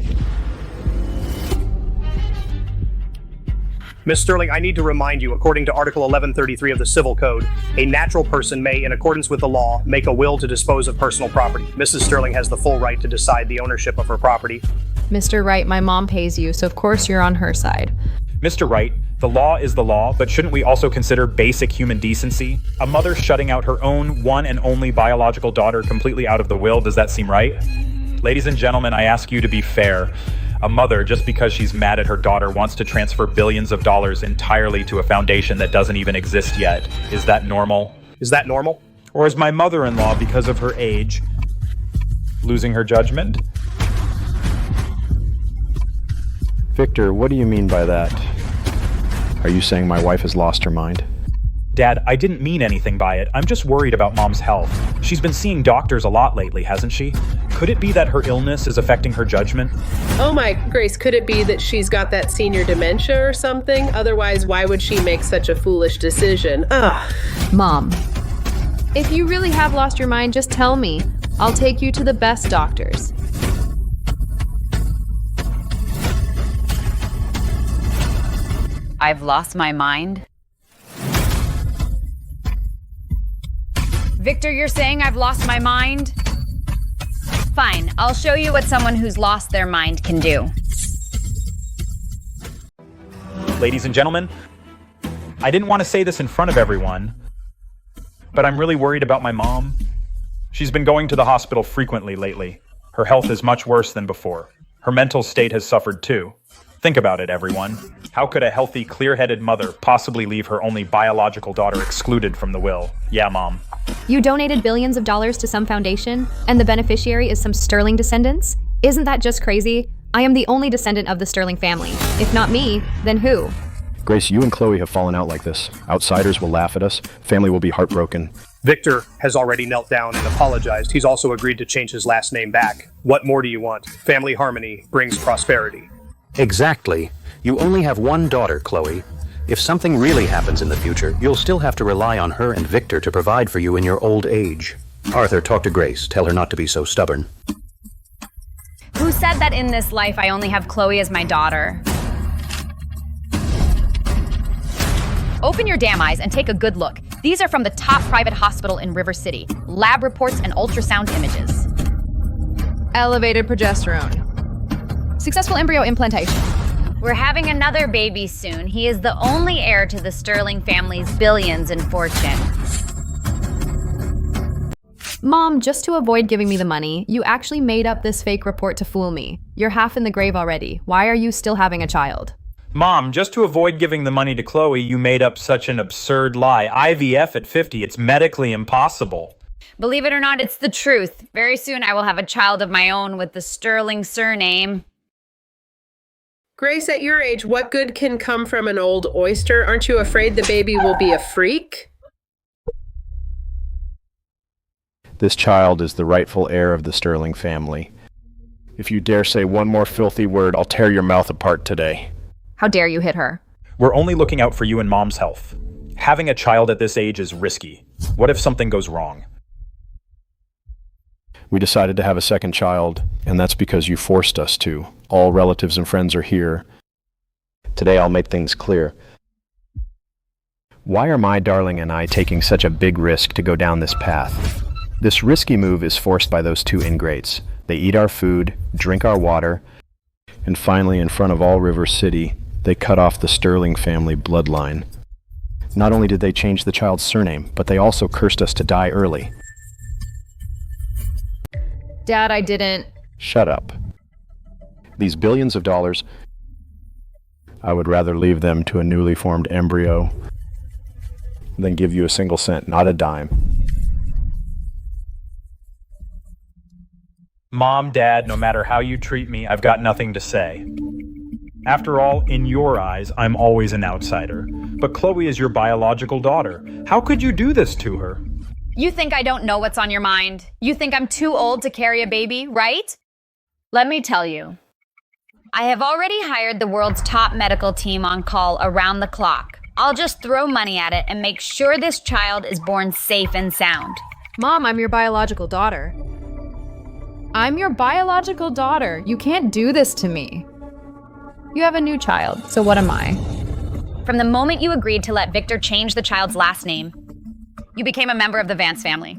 Miss Sterling, I need to remind you, according to Article 1133 of the Civil Code, a natural person may, in accordance with the law, make a will to dispose of personal property. Mrs. Sterling has the full right to decide the ownership of her property. Mr. Wright, my mom pays you, so of course you're on her side. Mr. Wright, the law is the law, but shouldn't we also consider basic human decency? A mother shutting out her own one and only biological daughter completely out of the will, does that seem right? Ladies and gentlemen, I ask you to be fair. A mother, just because she's mad at her daughter, wants to transfer billions of dollars entirely to a foundation that doesn't even exist yet. Is that normal? Is that normal? Or is my mother-in-law, because of her age, losing her judgment? Victor, what do you mean by that? Are you saying my wife has lost her mind? Dad, I didn't mean anything by it. I'm just worried about Mom's health. She's been seeing doctors a lot lately, hasn't she? Could it be that her illness is affecting her judgment? Oh my, Grace, could it be that she's got that senior dementia or something? Otherwise, why would she make such a foolish decision? Ugh. Mom, if you really have lost your mind, just tell me. I'll take you to the best doctors. I've lost my mind? Victor, you're saying I've lost my mind? Fine, I'll show you what someone who's lost their mind can do. Ladies and gentlemen, I didn't want to say this in front of everyone, but I'm really worried about my mom. She's been going to the hospital frequently lately. Her health is much worse than before. Her mental state has suffered too. Think about it, everyone. How could a healthy, clear-headed mother possibly leave her only biological daughter excluded from the will? Yeah, Mom. You donated billions of dollars to some foundation, and the beneficiary is some Sterling descendants? Isn't that just crazy? I am the only descendant of the Sterling family. If not me, then who? Grace, you and Chloe have fallen out like this. Outsiders will laugh at us. Family will be heartbroken. Victor has already knelt down and apologized. He's also agreed to change his last name back. What more do you want? Family harmony brings prosperity. Exactly. You only have one daughter, Chloe. If something really happens in the future, you'll still have to rely on her and Victor to provide for you in your old age. Arthur, talk to Grace. Tell her not to be so stubborn. Who said that in this life I only have Chloe as my daughter? Open your damn eyes and take a good look. These are from the top private hospital in River City. Lab reports and ultrasound images. Elevated progesterone. Successful embryo implantation. We're having another baby soon. He is the only heir to the Sterling family's billions in fortune. Mom, just to avoid giving me the money, you actually made up this fake report to fool me. You're half in the grave already. Why are you still having a child? Mom, just to avoid giving the money to Chloe, you made up such an absurd lie. IVF at 50, it's medically impossible. Believe it or not, it's the truth. Very soon I will have a child of my own with the Sterling surname. Grace, at your age, what good can come from an old oyster? Aren't you afraid the baby will be a freak? This child is the rightful heir of the Sterling family. If you dare say one more filthy word, I'll tear your mouth apart today. How dare you hit her? We're only looking out for you and Mom's health. Having a child at this age is risky. What if something goes wrong? We decided to have a second child, and that's because you forced us to. All relatives and friends are here. Today I'll make things clear. Why are my darling and I taking such a big risk to go down this path? This risky move is forced by those two ingrates. They eat our food, drink our water, and finally, in front of all River City, they cut off the Sterling family bloodline. Not only did they change the child's surname, but they also cursed us to die early. Dad, I didn't. Shut up. These billions of dollars, I would rather leave them to a newly formed embryo than give you a single cent, not a dime. Mom, Dad, no matter how you treat me, I've got nothing to say. After all, in your eyes, I'm always an outsider. But Chloe is your biological daughter. How could you do this to her? You think I don't know what's on your mind? You think I'm too old to carry a baby, right? Let me tell you. I have already hired the world's top medical team on call around the clock. I'll just throw money at it and make sure this child is born safe and sound. Mom, I'm your biological daughter. I'm your biological daughter. You can't do this to me. You have a new child, so what am I? From the moment you agreed to let Victor change the child's last name, you became a member of the Vance family.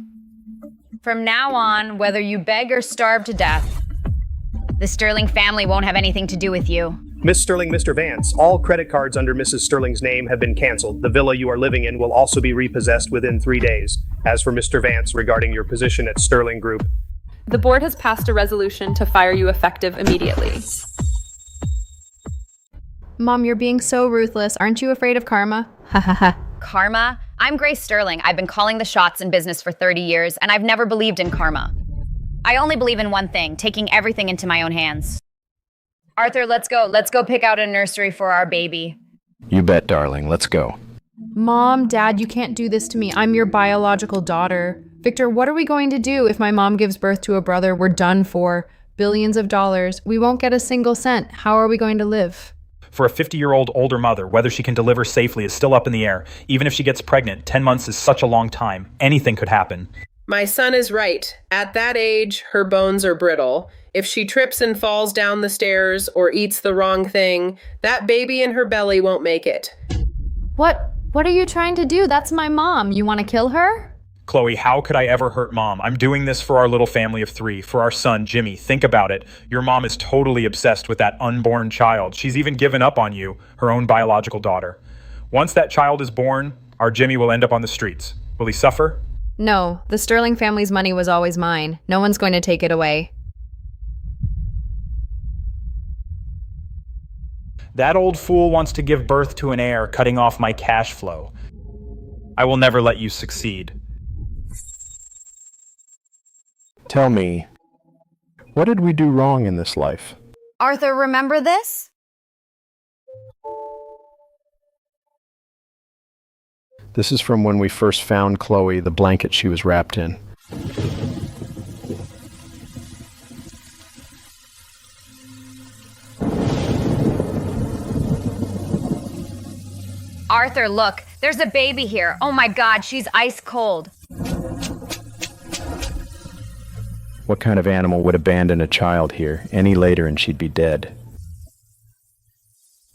From now on, whether you beg or starve to death, the Sterling family won't have anything to do with you. Miss Sterling, Mr. Vance, all credit cards under Mrs. Sterling's name have been canceled. The villa you are living in will also be repossessed within 3 days. As for Mr. Vance, regarding your position at Sterling Group, The board has passed a resolution to fire you effective immediately. Mom, you're being so ruthless. Aren't you afraid of karma? Ha ha ha. Karma? I'm Grace Sterling. I've been calling the shots in business for 30 years, and I've never believed in karma. I only believe in one thing, taking everything into my own hands. Arthur, let's go. Let's go pick out a nursery for our baby. You bet, darling. Let's go. Mom, Dad, you can't do this to me. I'm your biological daughter. Victor, what are we going to do if my mom gives birth to a brother? We're done for. Billions of dollars. We won't get a single cent. How are we going to live? For a 50-year-old older mother, whether she can deliver safely is still up in the air. Even if she gets pregnant, 10 months is such a long time. Anything could happen. My son is right. At that age, her bones are brittle. If she trips and falls down the stairs or eats the wrong thing, that baby in her belly won't make it. What are you trying to do? That's my mom. You want to kill her? Chloe, how could I ever hurt Mom? I'm doing this for our little family of 3, for our son, Jimmy. Think about it. Your mom is totally obsessed with that unborn child. She's even given up on you, her own biological daughter. Once that child is born, our Jimmy will end up on the streets. Will he suffer? No, the Sterling family's money was always mine. No one's going to take it away. That old fool wants to give birth to an heir, cutting off my cash flow. I will never let you succeed. Tell me, what did we do wrong in this life? Arthur, remember this? This is from when we first found Chloe, the blanket she was wrapped in. Arthur, look. There's a baby here. Oh my God, she's ice cold. What kind of animal would abandon a child here any later and she'd be dead?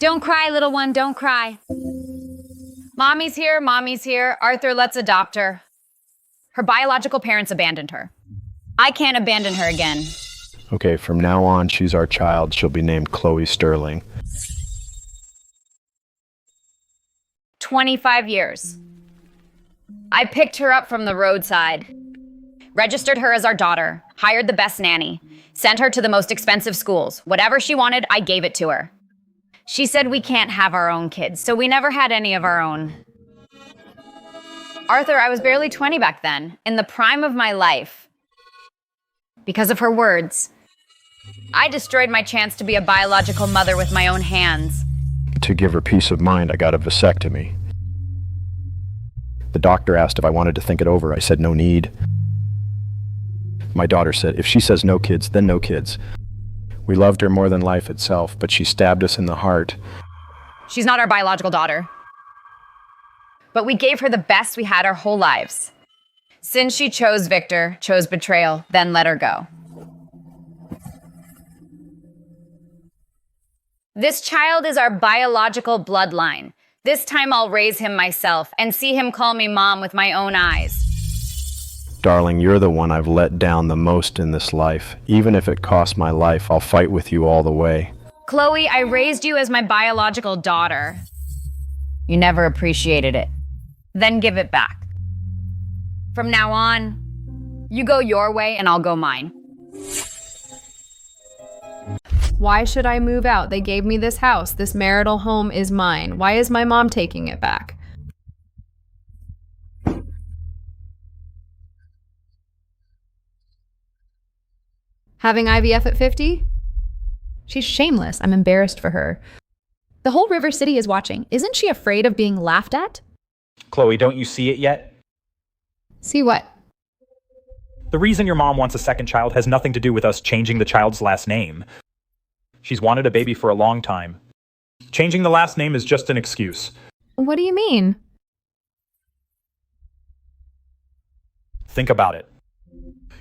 Don't cry, little one, don't cry. Mommy's here, Mommy's here. Arthur, let's adopt her. Her biological parents abandoned her. I can't abandon her again. Okay, from now on, she's our child. She'll be named Chloe Sterling. 25 years. I picked her up from the roadside. Registered her as our daughter, hired the best nanny, sent her to the most expensive schools. Whatever she wanted, I gave it to her. She said we can't have our own kids, so we never had any of our own. Arthur, I was barely 20 back then, in the prime of my life. Because of her words, I destroyed my chance to be a biological mother with my own hands. To give her peace of mind, I got a vasectomy. The doctor asked if I wanted to think it over. I said no need. My daughter said, if she says no kids, then no kids. We loved her more than life itself, but she stabbed us in the heart. She's not our biological daughter. But we gave her the best we had our whole lives. Since she chose Victor, chose betrayal, then let her go. This child is our biological bloodline. This time I'll raise him myself and see him call me mom with my own eyes. Darling, you're the one I've let down the most in this life. Even if it costs my life, I'll fight with you all the way. Chloe, I raised you as my biological daughter. You never appreciated it. Then give it back. From now on, you go your way and I'll go mine. Why should I move out? They gave me this house. This marital home is mine. Why is my mom taking it back? Having IVF at 50? She's shameless. I'm embarrassed for her. The whole River City is watching. Isn't she afraid of being laughed at? Chloe, don't you see it yet? See what? The reason your mom wants a second child has nothing to do with us changing the child's last name. She's wanted a baby for a long time. Changing the last name is just an excuse. What do you mean? Think about it.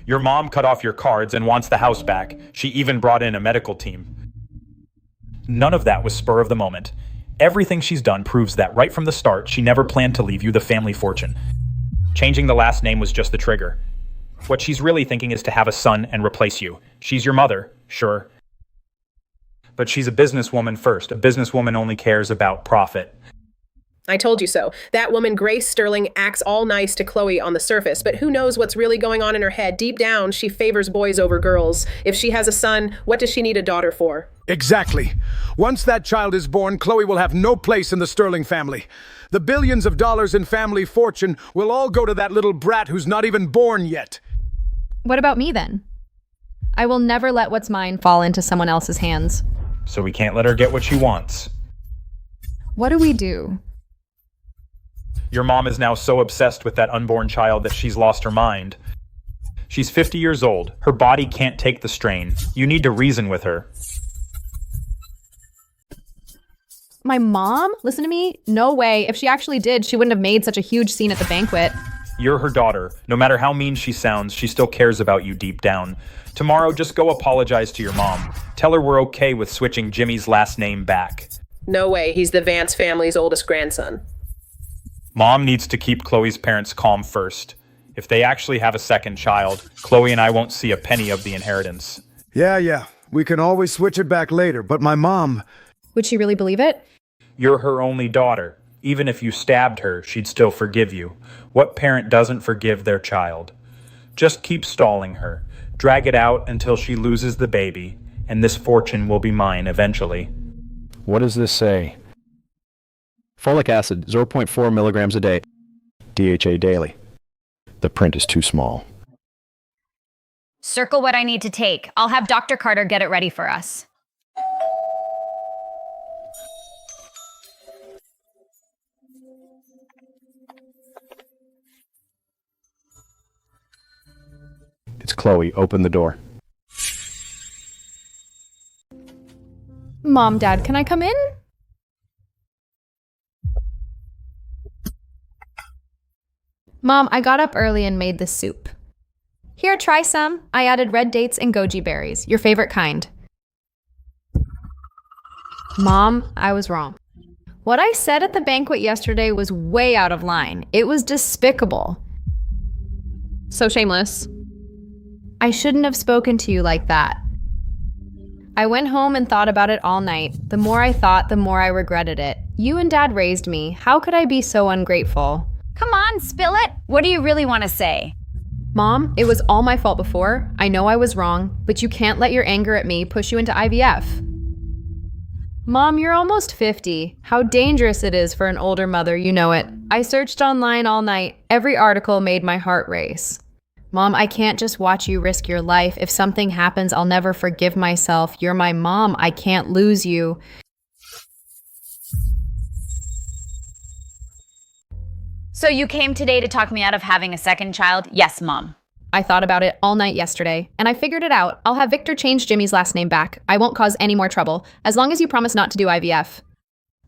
Your mom cut off your cards and wants the house back. She even brought in a medical team. None of that was spur of the moment. Everything she's done proves that right from the start, she never planned to leave you the family fortune. Changing the last name was just the trigger. What she's really thinking is to have a son and replace you. She's your mother, sure. But she's a businesswoman first. A businesswoman only cares about profit. I told you so. That woman, Grace Sterling, acts all nice to Chloe on the surface, but who knows what's really going on in her head. Deep down, she favors boys over girls. If she has a son, what does she need a daughter for? Exactly. Once that child is born, Chloe will have no place in the Sterling family. The billions of dollars in family fortune will all go to that little brat who's not even born yet. What about me then? I will never let what's mine fall into someone else's hands. So we can't let her get what she wants. What do we do? Your mom is now so obsessed with that unborn child that she's lost her mind. She's 50 years old. Her body can't take the strain. You need to reason with her. My mom? Listen to me? No way. If she actually did, she wouldn't have made such a huge scene at the banquet. You're her daughter. No matter how mean she sounds, she still cares about you deep down. Tomorrow, just go apologize to your mom. Tell her we're okay with switching Jimmy's last name back. No way. He's the Vance family's oldest grandson. Mom needs to keep Chloe's parents calm first. If they actually have a second child, Chloe and I won't see a penny of the inheritance. Yeah. We can always switch it back later, but my mom... Would she really believe it? You're her only daughter. Even if you stabbed her, she'd still forgive you. What parent doesn't forgive their child? Just keep stalling her. Drag it out until she loses the baby, and this fortune will be mine eventually. What does this say? Folic acid, 0.4 milligrams a day. DHA daily. The print is too small. Circle what I need to take. I'll have Dr. Carter get it ready for us. It's Chloe. Open the door. Mom, Dad, can I come in? Mom, I got up early and made this soup. Here, try some. I added red dates and goji berries, your favorite kind. Mom, I was wrong. What I said at the banquet yesterday was way out of line. It was despicable. So shameless. I shouldn't have spoken to you like that. I went home and thought about it all night. The more I thought, the more I regretted it. You and Dad raised me. How could I be so ungrateful? Come on, spill it. What do you really want to say? Mom, it was all my fault before. I know I was wrong, but you can't let your anger at me push you into IVF. Mom, you're almost 50. How dangerous it is for an older mother, you know it. I searched online all night. Every article made my heart race. Mom, I can't just watch you risk your life. If something happens, I'll never forgive myself. You're my mom. I can't lose you. So you came today to talk me out of having a second child? Yes, Mom. I thought about it all night yesterday, and I figured it out. I'll have Victor change Jimmy's last name back. I won't cause any more trouble, as long as you promise not to do IVF.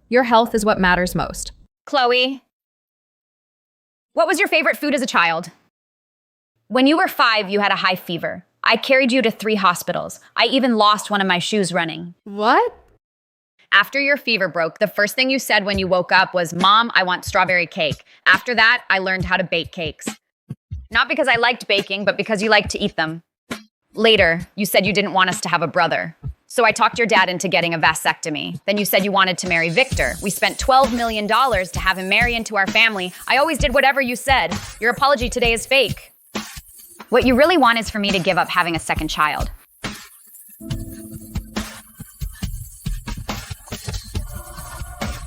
Your health is what matters most. Chloe, what was your favorite food as a child? When you were 5, you had a high fever. I carried you to 3 hospitals. I even lost one of my shoes running. What? After your fever broke, the first thing you said when you woke up was, "Mom, I want strawberry cake." After that, I learned how to bake cakes. Not because I liked baking, but because you liked to eat them. Later, you said you didn't want us to have a brother. So I talked your dad into getting a vasectomy. Then you said you wanted to marry Victor. We spent $12 million to have him marry into our family. I always did whatever you said. Your apology today is fake. What you really want is for me to give up having a second child.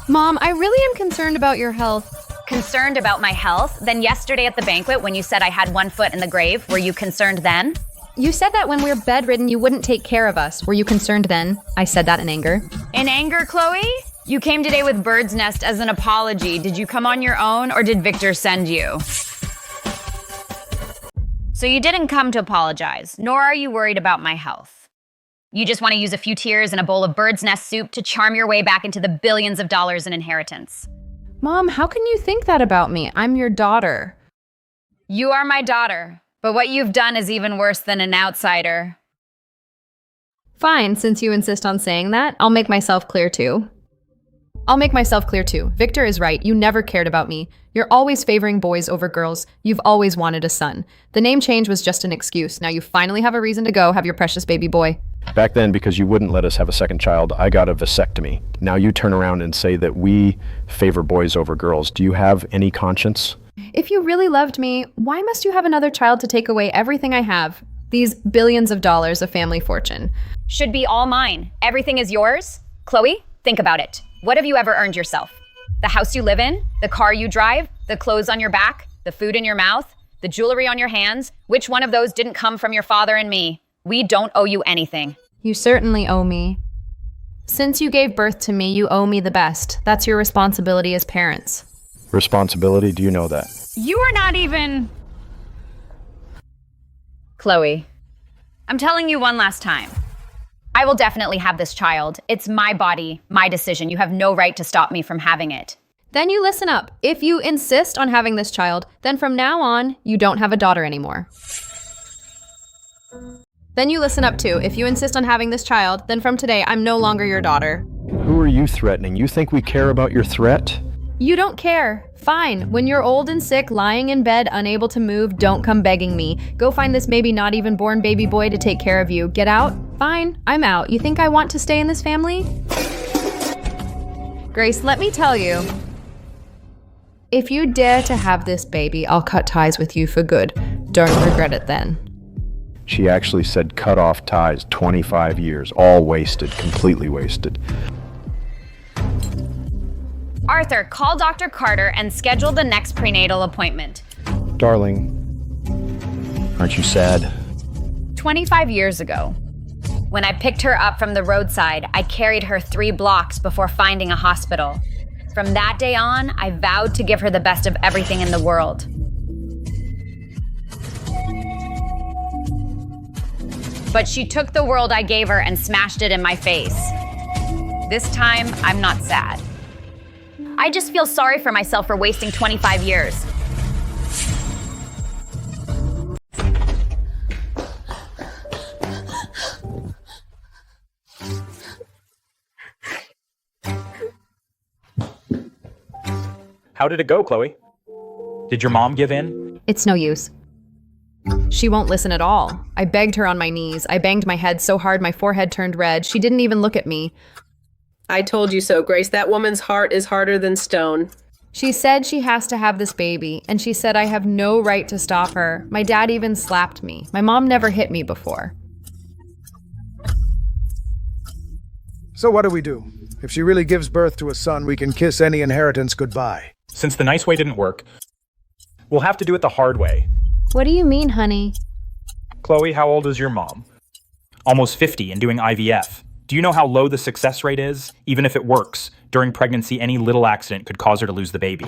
Mom, I really am concerned about your health. Concerned about my health? Then yesterday at the banquet when you said I had 1 foot in the grave, were you concerned then? You said that when we're bedridden, you wouldn't take care of us. Were you concerned then? I said that in anger. In anger, Chloe? You came today with Bird's Nest as an apology. Did you come on your own or did Victor send you? So you didn't come to apologize, nor are you worried about my health. You just want to use a few tears and a bowl of Bird's Nest soup to charm your way back into the billions of dollars in inheritance. Mom, how can you think that about me? I'm your daughter. You are my daughter, but what you've done is even worse than an outsider. Fine, since you insist on saying that, I'll make myself clear too. Victor is right. You never cared about me. You're always favoring boys over girls. You've always wanted a son. The name change was just an excuse. Now you finally have a reason to go have your precious baby boy. Back then, because you wouldn't let us have a second child, I got a vasectomy. Now you turn around and say that we favor boys over girls. Do you have any conscience? If you really loved me, why must you have another child to take away everything I have? These billions of dollars of family fortune. Should be all mine. Everything is yours? Chloe, think about it. What have you ever earned yourself? The house you live in? The car you drive? The clothes on your back? The food in your mouth? The jewelry on your hands? Which one of those didn't come from your father and me? We don't owe you anything. You certainly owe me. Since you gave birth to me, you owe me the best. That's your responsibility as parents. Responsibility? Do you know that? You are not even... Chloe, I'm telling you one last time. I will definitely have this child. It's my body, my decision. You have no right to stop me from having it. Then you listen up. If you insist on having this child, then from now on, you don't have a daughter anymore. Then you listen up too. If you insist on having this child, then from today, I'm no longer your daughter. Who are you threatening? You think we care about your threat? You don't care. Fine. When you're old and sick, lying in bed, unable to move, don't come begging me. Go find this maybe not even born baby boy to take care of you. Get out? Fine. I'm out. You think I want to stay in this family? Grace, let me tell you. If you dare to have this baby, I'll cut ties with you for good. Don't regret it then. She actually said cut off ties, 25 years, all wasted, completely wasted. Arthur, call Dr. Carter and schedule the next prenatal appointment. Darling, aren't you sad? 25 years ago, when I picked her up from the roadside, I carried her 3 blocks before finding a hospital. From that day on, I vowed to give her the best of everything in the world. But she took the world I gave her and smashed it in my face. This time, I'm not sad. I just feel sorry for myself for wasting 25 years. How did it go, Chloe? Did your mom give in? It's no use. She won't listen at all. I begged her on my knees. I banged my head so hard my forehead turned red. She didn't even look at me. I told you so, Grace. That woman's heart is harder than stone. She said she has to have this baby, and she said I have no right to stop her. My dad even slapped me. My mom never hit me before. So what do we do? If she really gives birth to a son, we can kiss any inheritance goodbye. Since the nice way didn't work, we'll have to do it the hard way. What do you mean, honey? Chloe, how old is your mom? Almost 50 and doing IVF. Do you know how low the success rate is? Even if it works, during pregnancy, any little accident could cause her to lose the baby.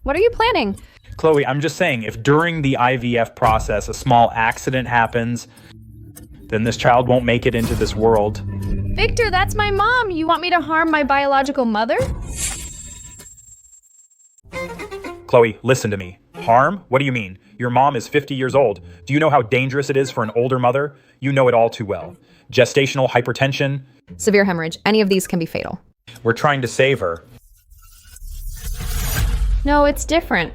What are you planning? Chloe, I'm just saying, if during the IVF process a small accident happens, then this child won't make it into this world. Victor, that's my mom. You want me to harm my biological mother? Chloe, listen to me. Harm? What do you mean? Your mom is 50 years old. Do you know how dangerous it is for an older mother? You know it all too well. Gestational hypertension. Severe hemorrhage. Any of these can be fatal. We're trying to save her. No, it's different.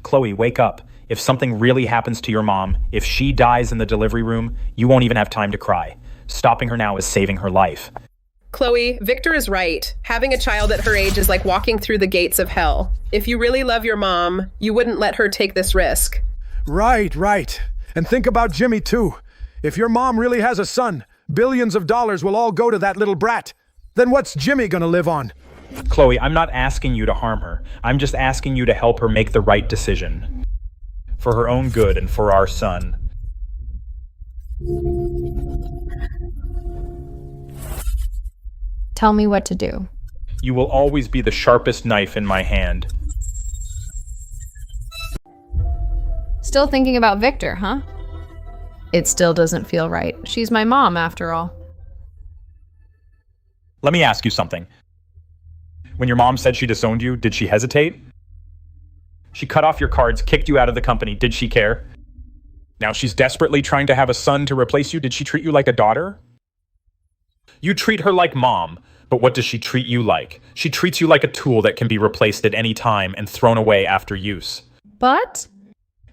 Chloe, wake up. If something really happens to your mom, if she dies in the delivery room, you won't even have time to cry. Stopping her now is saving her life. Chloe, Victor is right. Having a child at her age is like walking through the gates of hell. If you really love your mom, you wouldn't let her take this risk. Right. And think about Jimmy, too. If your mom really has a son, billions of dollars will all go to that little brat. Then what's Jimmy gonna live on? Chloe, I'm not asking you to harm her. I'm just asking you to help her make the right decision. For her own good and for our son. Tell me what to do. You will always be the sharpest knife in my hand. Still thinking about Victor, huh? It still doesn't feel right. She's my mom, after all. Let me ask you something. When your mom said she disowned you, did she hesitate? She cut off your cards, kicked you out of the company. Did she care? Now she's desperately trying to have a son to replace you. Did she treat you like a daughter? You treat her like mom, but what does she treat you like? She treats you like a tool that can be replaced at any time and thrown away after use. But?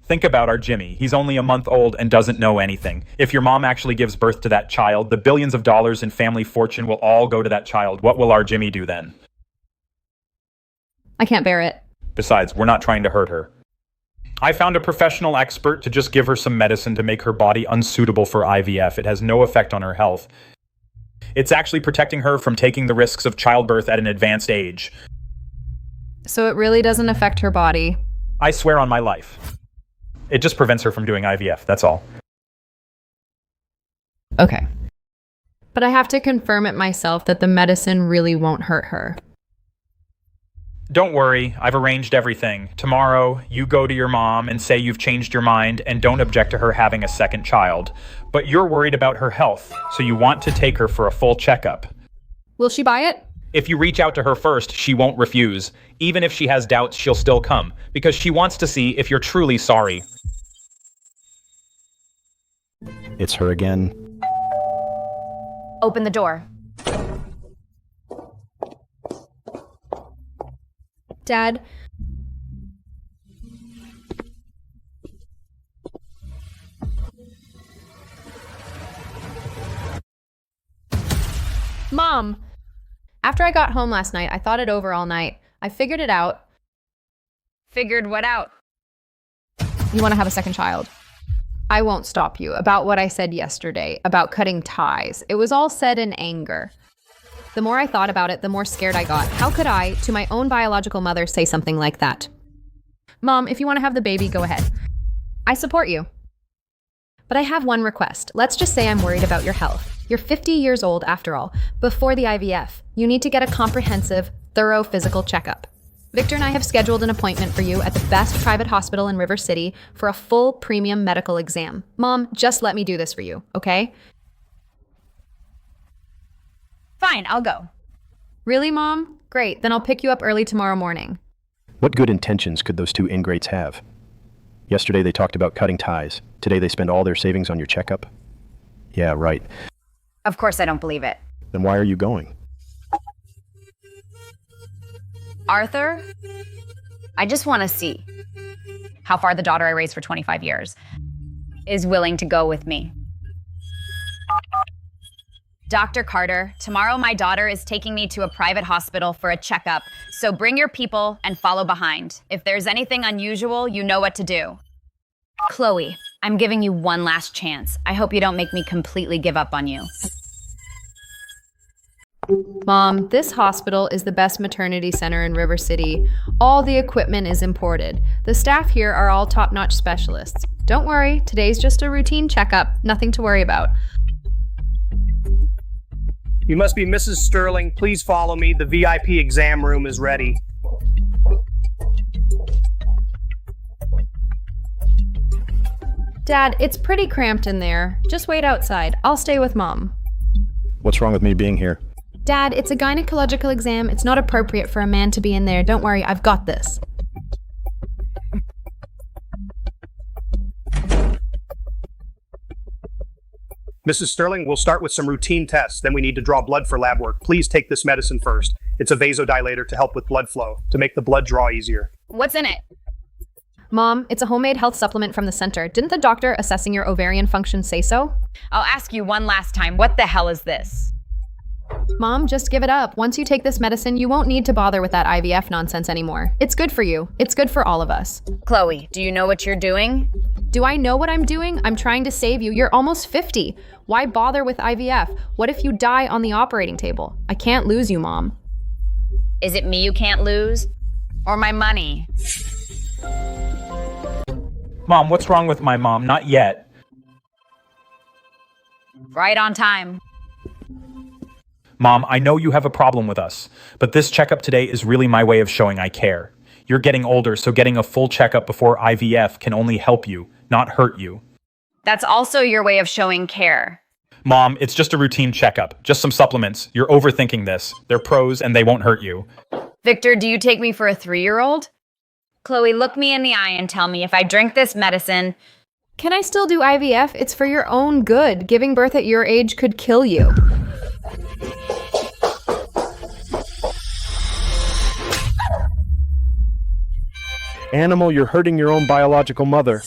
Think about our Jimmy. He's only a month old and doesn't know anything. If your mom actually gives birth to that child, the billions of dollars in family fortune will all go to that child. What will our Jimmy do then? I can't bear it. Besides, we're not trying to hurt her. I found a professional expert to just give her some medicine to make her body unsuitable for IVF. It has no effect on her health. It's actually protecting her from taking the risks of childbirth at an advanced age. So it really doesn't affect her body? I swear on my life. It just prevents her from doing IVF, that's all. Okay. But I have to confirm it myself that the medicine really won't hurt her. Don't worry, I've arranged everything. Tomorrow, you go to your mom and say you've changed your mind and don't object to her having a second child. But you're worried about her health, so you want to take her for a full checkup. Will she buy it? If you reach out to her first, she won't refuse. Even if she has doubts, she'll still come, because she wants to see if you're truly sorry. It's her again. Open the door. Dad? Mom! After I got home last night, I thought it over all night. I figured it out. Figured what out? You want to have a second child. I won't stop you about what I said yesterday, about cutting ties. It was all said in anger. The more I thought about it, the more scared I got. How could I, to my own biological mother, say something like that? Mom, if you want to have the baby, go ahead. I support you. But I have one request. Let's just say I'm worried about your health. You're 50 years old, after all. Before the IVF, you need to get a comprehensive, thorough physical checkup. Victor and I have scheduled an appointment for you at the best private hospital in River City for a full premium medical exam. Mom, just let me do this for you, okay? Fine, I'll go. Really, Mom? Great, then I'll pick you up early tomorrow morning. What good intentions could those two ingrates have? Yesterday they talked about cutting ties. Today they spend all their savings on your checkup? Yeah, right. Of course I don't believe it. Then why are you going? Arthur? I just want to see how far the daughter I raised for 25 years is willing to go with me. Dr. Carter, tomorrow my daughter is taking me to a private hospital for a checkup, so bring your people and follow behind. If there's anything unusual, you know what to do. Chloe, I'm giving you one last chance. I hope you don't make me completely give up on you. Mom, this hospital is the best maternity center in River City. All the equipment is imported. The staff here are all top-notch specialists. Don't worry, today's just a routine checkup. Nothing to worry about. You must be Mrs. Sterling. Please follow me. The VIP exam room is ready. Dad, it's pretty cramped in there. Just wait outside. I'll stay with Mom. What's wrong with me being here? Dad, it's a gynecological exam. It's not appropriate for a man to be in there. Don't worry, I've got this. Mrs. Sterling, we'll start with some routine tests. Then we need to draw blood for lab work. Please take this medicine first. It's a vasodilator to help with blood flow, to make the blood draw easier. What's in it? Mom, it's a homemade health supplement from the center. Didn't the doctor assessing your ovarian function say so? I'll ask you one last time. What the hell is this? Mom, just give it up. Once you take this medicine, you won't need to bother with that IVF nonsense anymore. It's good for you. It's good for all of us. Chloe, do you know what you're doing? Do I know what I'm doing? I'm trying to save you. You're almost 50. Why bother with IVF? What if you die on the operating table? I can't lose you, Mom. Is it me you can't lose? Or my money? Mom, what's wrong with my mom? Not yet. Right on time. Mom, I know you have a problem with us, but this checkup today is really my way of showing I care. You're getting older, so getting a full checkup before IVF can only help you, not hurt you. That's also your way of showing care. Mom, it's just a routine checkup. Just some supplements. You're overthinking this. They're pros and they won't hurt you. Victor, do you take me for a 3-year-old? Chloe, look me in the eye and tell me if I drink this medicine... Can I still do IVF? It's for your own good. Giving birth at your age could kill you. Animal, you're hurting your own biological mother.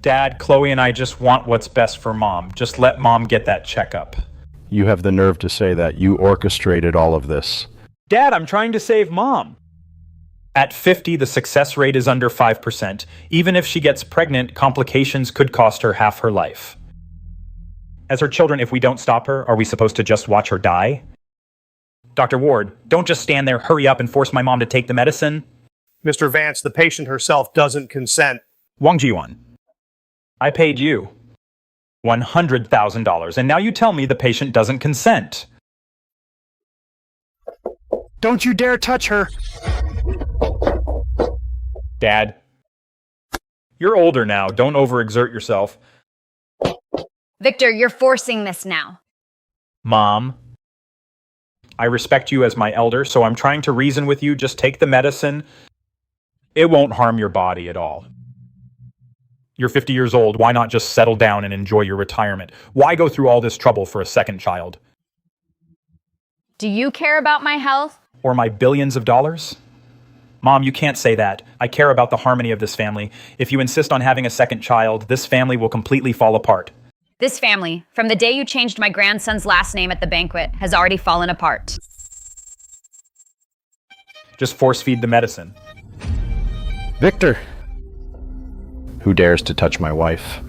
Dad, Chloe and I just want what's best for Mom. Just let Mom get that checkup. You have the nerve to say that. You orchestrated all of this. Dad, I'm trying to save Mom. At 50, the success rate is under 5%. Even if she gets pregnant, complications could cost her half her life. As her children, if we don't stop her, are we supposed to just watch her die? Dr. Ward, don't just stand there, hurry up and force my mom to take the medicine. Mr. Vance, the patient herself doesn't consent. Wang Jiwan, I paid you $100,000, and now you tell me the patient doesn't consent. Don't you dare touch her! Dad, you're older now. Don't overexert yourself. Victor, you're forcing this now. Mom, I respect you as my elder, so I'm trying to reason with you. Just take the medicine. It won't harm your body at all. You're 50 years old. Why not just settle down and enjoy your retirement? Why go through all this trouble for a second child? Do you care about my health? Or my billions of dollars? Mom, you can't say that. I care about the harmony of this family. If you insist on having a second child, this family will completely fall apart. This family, from the day you changed my grandson's last name at the banquet, has already fallen apart. Just force feed the medicine. Victor! Who dares to touch my wife?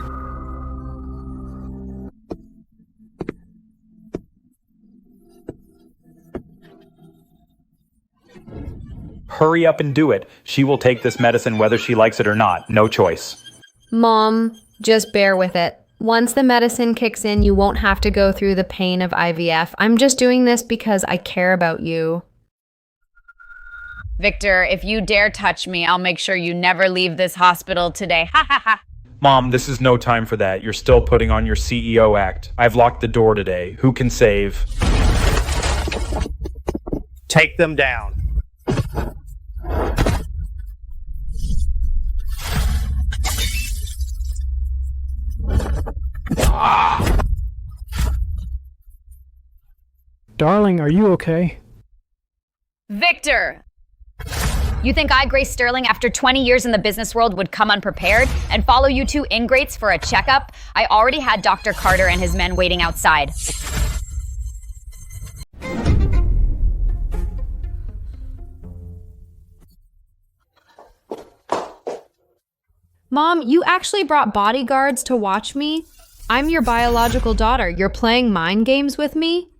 Hurry up and do it. She will take this medicine whether she likes it or not. No choice. Mom, just bear with it. Once the medicine kicks in, you won't have to go through the pain of IVF. I'm just doing this because I care about you. Victor, if you dare touch me, I'll make sure you never leave this hospital today. Ha ha ha. Mom, this is no time for that. You're still putting on your CEO act. I've locked the door today. Who can save? Take them down. Darling, are you okay? Victor! You think I, Grace Sterling, after 20 years in the business world, would come unprepared and follow you two ingrates for a checkup? I already had Dr. Carter and his men waiting outside. Mom, you actually brought bodyguards to watch me? I'm your biological daughter. You're playing mind games with me?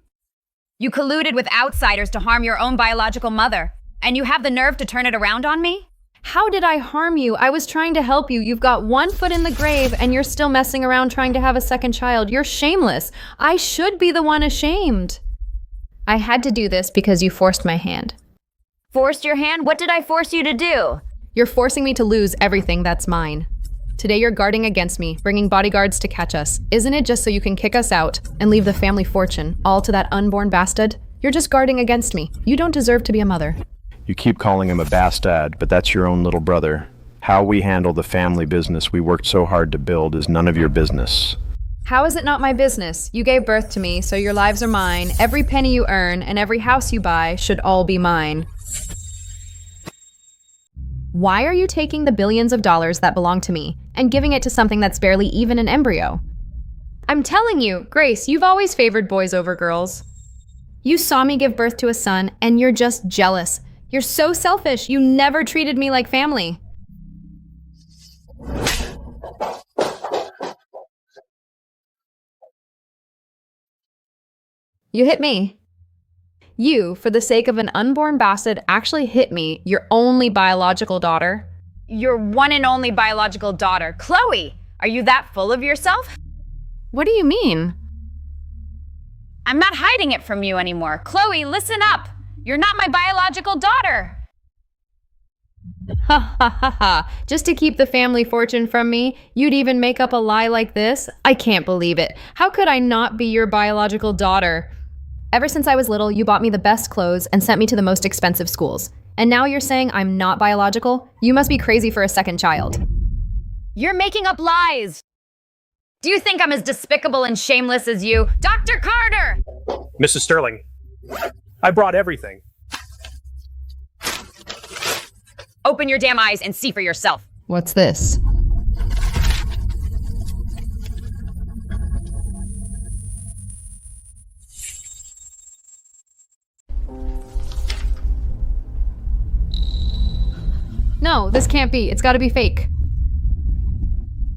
You colluded with outsiders to harm your own biological mother, and you have the nerve to turn it around on me? How did I harm you? I was trying to help you. You've got one foot in the grave, and you're still messing around trying to have a second child. You're shameless. I should be the one ashamed. I had to do this because you forced my hand. Forced your hand? What did I force you to do? You're forcing me to lose everything that's mine. Today you're guarding against me, bringing bodyguards to catch us. Isn't it just so you can kick us out and leave the family fortune all to that unborn bastard? You're just guarding against me. You don't deserve to be a mother. You keep calling him a bastard, but that's your own little brother. How we handle the family business we worked so hard to build is none of your business. How is it not my business? You gave birth to me, so your lives are mine. Every penny you earn and every house you buy should all be mine. Why are you taking the billions of dollars that belong to me and giving it to something that's barely even an embryo? I'm telling you, Grace, you've always favored boys over girls. You saw me give birth to a son, and you're just jealous. You're so selfish. You never treated me like family. You hit me. You, for the sake of an unborn bastard, actually hit me, your only biological daughter. Your one and only biological daughter. Chloe, are you that full of yourself? What do you mean? I'm not hiding it from you anymore. Chloe, listen up. You're not my biological daughter. Ha ha ha ha. Just to keep the family fortune from me, you'd even make up a lie like this? I can't believe it. How could I not be your biological daughter? Ever since I was little, you bought me the best clothes and sent me to the most expensive schools. And now you're saying I'm not biological? You must be crazy for a second child. You're making up lies. Do you think I'm as despicable and shameless as you? Dr. Carter! Mrs. Sterling, I brought everything. Open your damn eyes and see for yourself. What's this? No, this can't be. It's gotta be fake.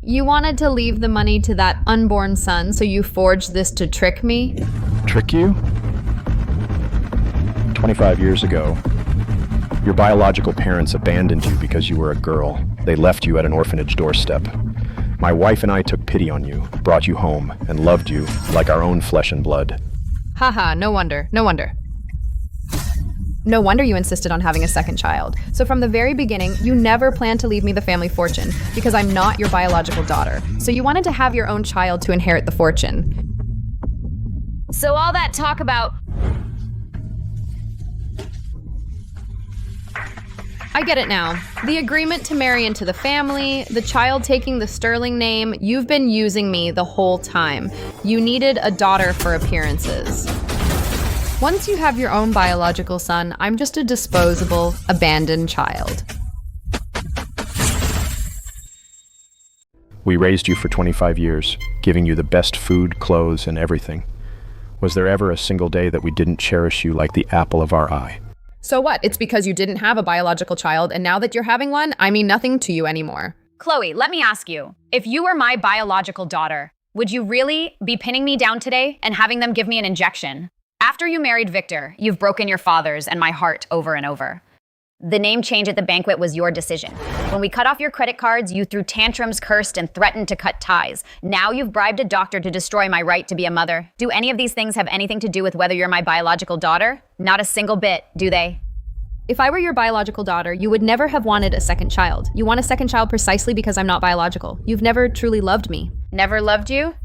You wanted to leave the money to that unborn son, so you forged this to trick me? Trick you? 25 years ago, your biological parents abandoned you because you were a girl. They left you at an orphanage doorstep. My wife and I took pity on you, brought you home, and loved you like our own flesh and blood. Haha, no wonder, no wonder. No wonder you insisted on having a second child. So from the very beginning, you never planned to leave me the family fortune, because I'm not your biological daughter. So you wanted to have your own child to inherit the fortune. So all that talk about... I get it now. The agreement to marry into the family, the child taking the Sterling name, you've been using me the whole time. You needed a daughter for appearances. Once you have your own biological son, I'm just a disposable, abandoned child. We raised you for 25 years, giving you the best food, clothes, and everything. Was there ever a single day that we didn't cherish you like the apple of our eye? So what? It's because you didn't have a biological child, and now that you're having one, I mean nothing to you anymore. Chloe, let me ask you. If you were my biological daughter, would you really be pinning me down today and having them give me an injection? After you married Victor, you've broken your father's and my heart over and over. The name change at the banquet was your decision. When we cut off your credit cards, you threw tantrums, cursed, and threatened to cut ties. Now you've bribed a doctor to destroy my right to be a mother. Do any of these things have anything to do with whether you're my biological daughter? Not a single bit, do they? If I were your biological daughter, you would never have wanted a second child. You want a second child precisely because I'm not biological. You've never truly loved me. Never loved you?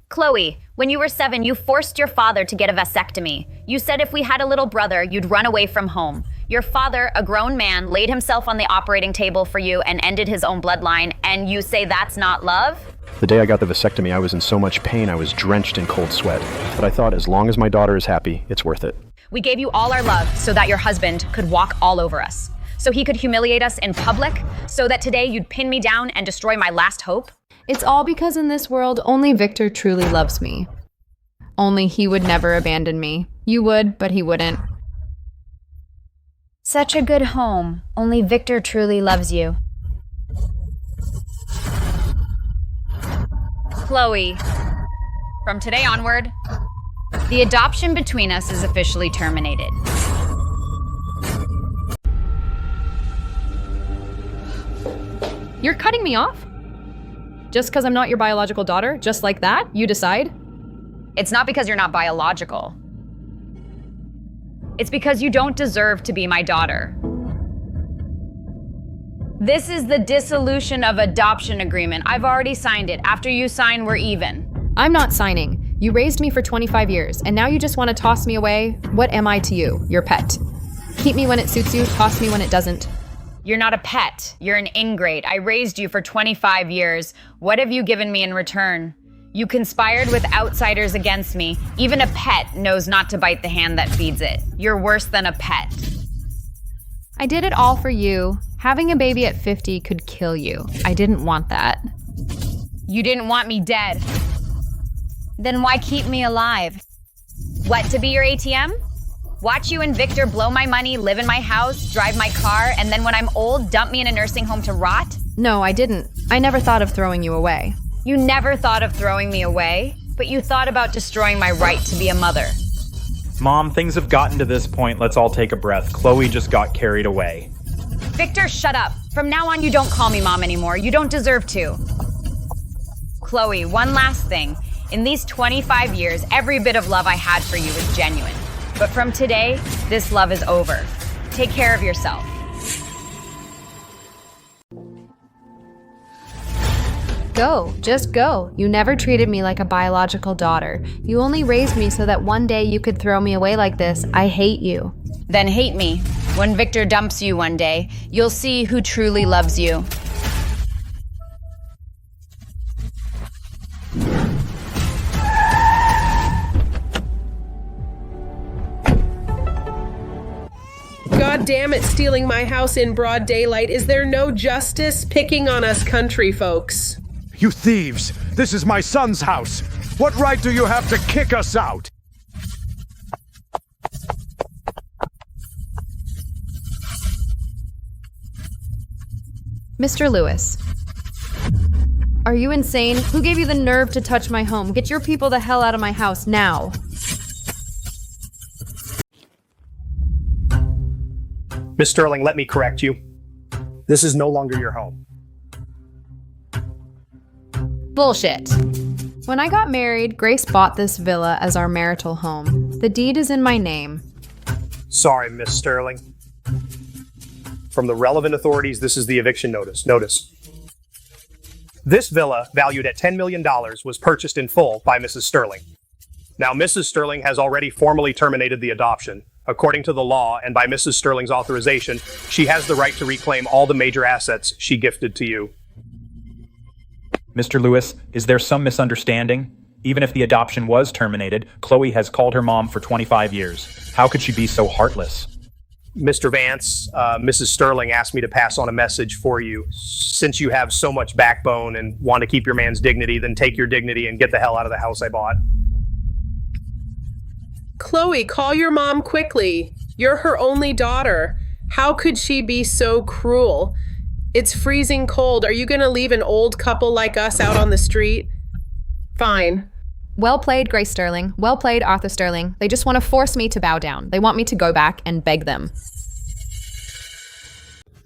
Chloe, when you were 7, you forced your father to get a vasectomy. You said if we had a little brother, you'd run away from home. Your father, a grown man, laid himself on the operating table for you and ended his own bloodline, and you say that's not love? The day I got the vasectomy, I was in so much pain I was drenched in cold sweat. But I thought as long as my daughter is happy, it's worth it. We gave you all our love so that your husband could walk all over us. So he could humiliate us in public, so that today you'd pin me down and destroy my last hope? It's all because in this world, only Victor truly loves me. Only he would never abandon me. You would, but he wouldn't. Such a good home. Only Victor truly loves you. Chloe, from today onward, the adoption between us is officially terminated. You're cutting me off? Just because I'm not your biological daughter? Just like that? You decide? It's not because you're not biological. It's because you don't deserve to be my daughter. This is the dissolution of adoption agreement. I've already signed it. After you sign, we're even. I'm not signing. You raised me for 25 years, and now you just want to toss me away? What am I to you? Your pet. Keep me when it suits you, toss me when it doesn't. You're not a pet. You're an ingrate. I raised you for 25 years. What have you given me in return? You conspired with outsiders against me. Even a pet knows not to bite the hand that feeds it. You're worse than a pet. I did it all for you. Having a baby at 50 could kill you. I didn't want that. You didn't want me dead. Then why keep me alive? What, to be your ATM? Watch you and Victor blow my money, live in my house, drive my car, and then when I'm old, dump me in a nursing home to rot? No, I didn't. I never thought of throwing you away. You never thought of throwing me away, but you thought about destroying my right to be a mother. Mom, things have gotten to this point. Let's all take a breath. Chloe just got carried away. Victor, shut up. From now on, you don't call me mom anymore. You don't deserve to. Chloe, one last thing. In these 25 years, every bit of love I had for you was genuine. But from today, this love is over. Take care of yourself. Go, just go. You never treated me like a biological daughter. You only raised me so that one day you could throw me away like this. I hate you. Then hate me. When Victor dumps you one day, you'll see who truly loves you. God damn it, stealing my house in broad daylight. Is there no justice? Picking on us country folks. You thieves! This is my son's house! What right do you have to kick us out? Mr. Lewis. Are you insane? Who gave you the nerve to touch my home? Get your people the hell out of my house now. Miss Sterling, let me correct you. This is no longer your home. Bullshit. When I got married, Grace bought this villa as our marital home. The deed is in my name. Sorry, Miss Sterling. From the relevant authorities, this is the eviction notice. Notice. This villa, valued at $10 million, was purchased in full by Mrs. Sterling. Now, Mrs. Sterling has already formally terminated the adoption. According to the law and by Mrs. Sterling's authorization, she has the right to reclaim all the major assets she gifted to you. Mr. Lewis, is there some misunderstanding? Even if the adoption was terminated, Chloe has called her mom for 25 years. How could she be so heartless? Mr. Vance, Mrs. Sterling asked me to pass on a message for you. Since you have so much backbone and want to keep your man's dignity, then take your dignity and get the hell out of the house I bought. Chloe, call your mom quickly. You're her only daughter. How could she be so cruel? It's freezing cold. Are you going to leave an old couple like us out on the street? Fine. Well played, Grace Sterling. Well played, Arthur Sterling. They just want to force me to bow down. They want me to go back and beg them.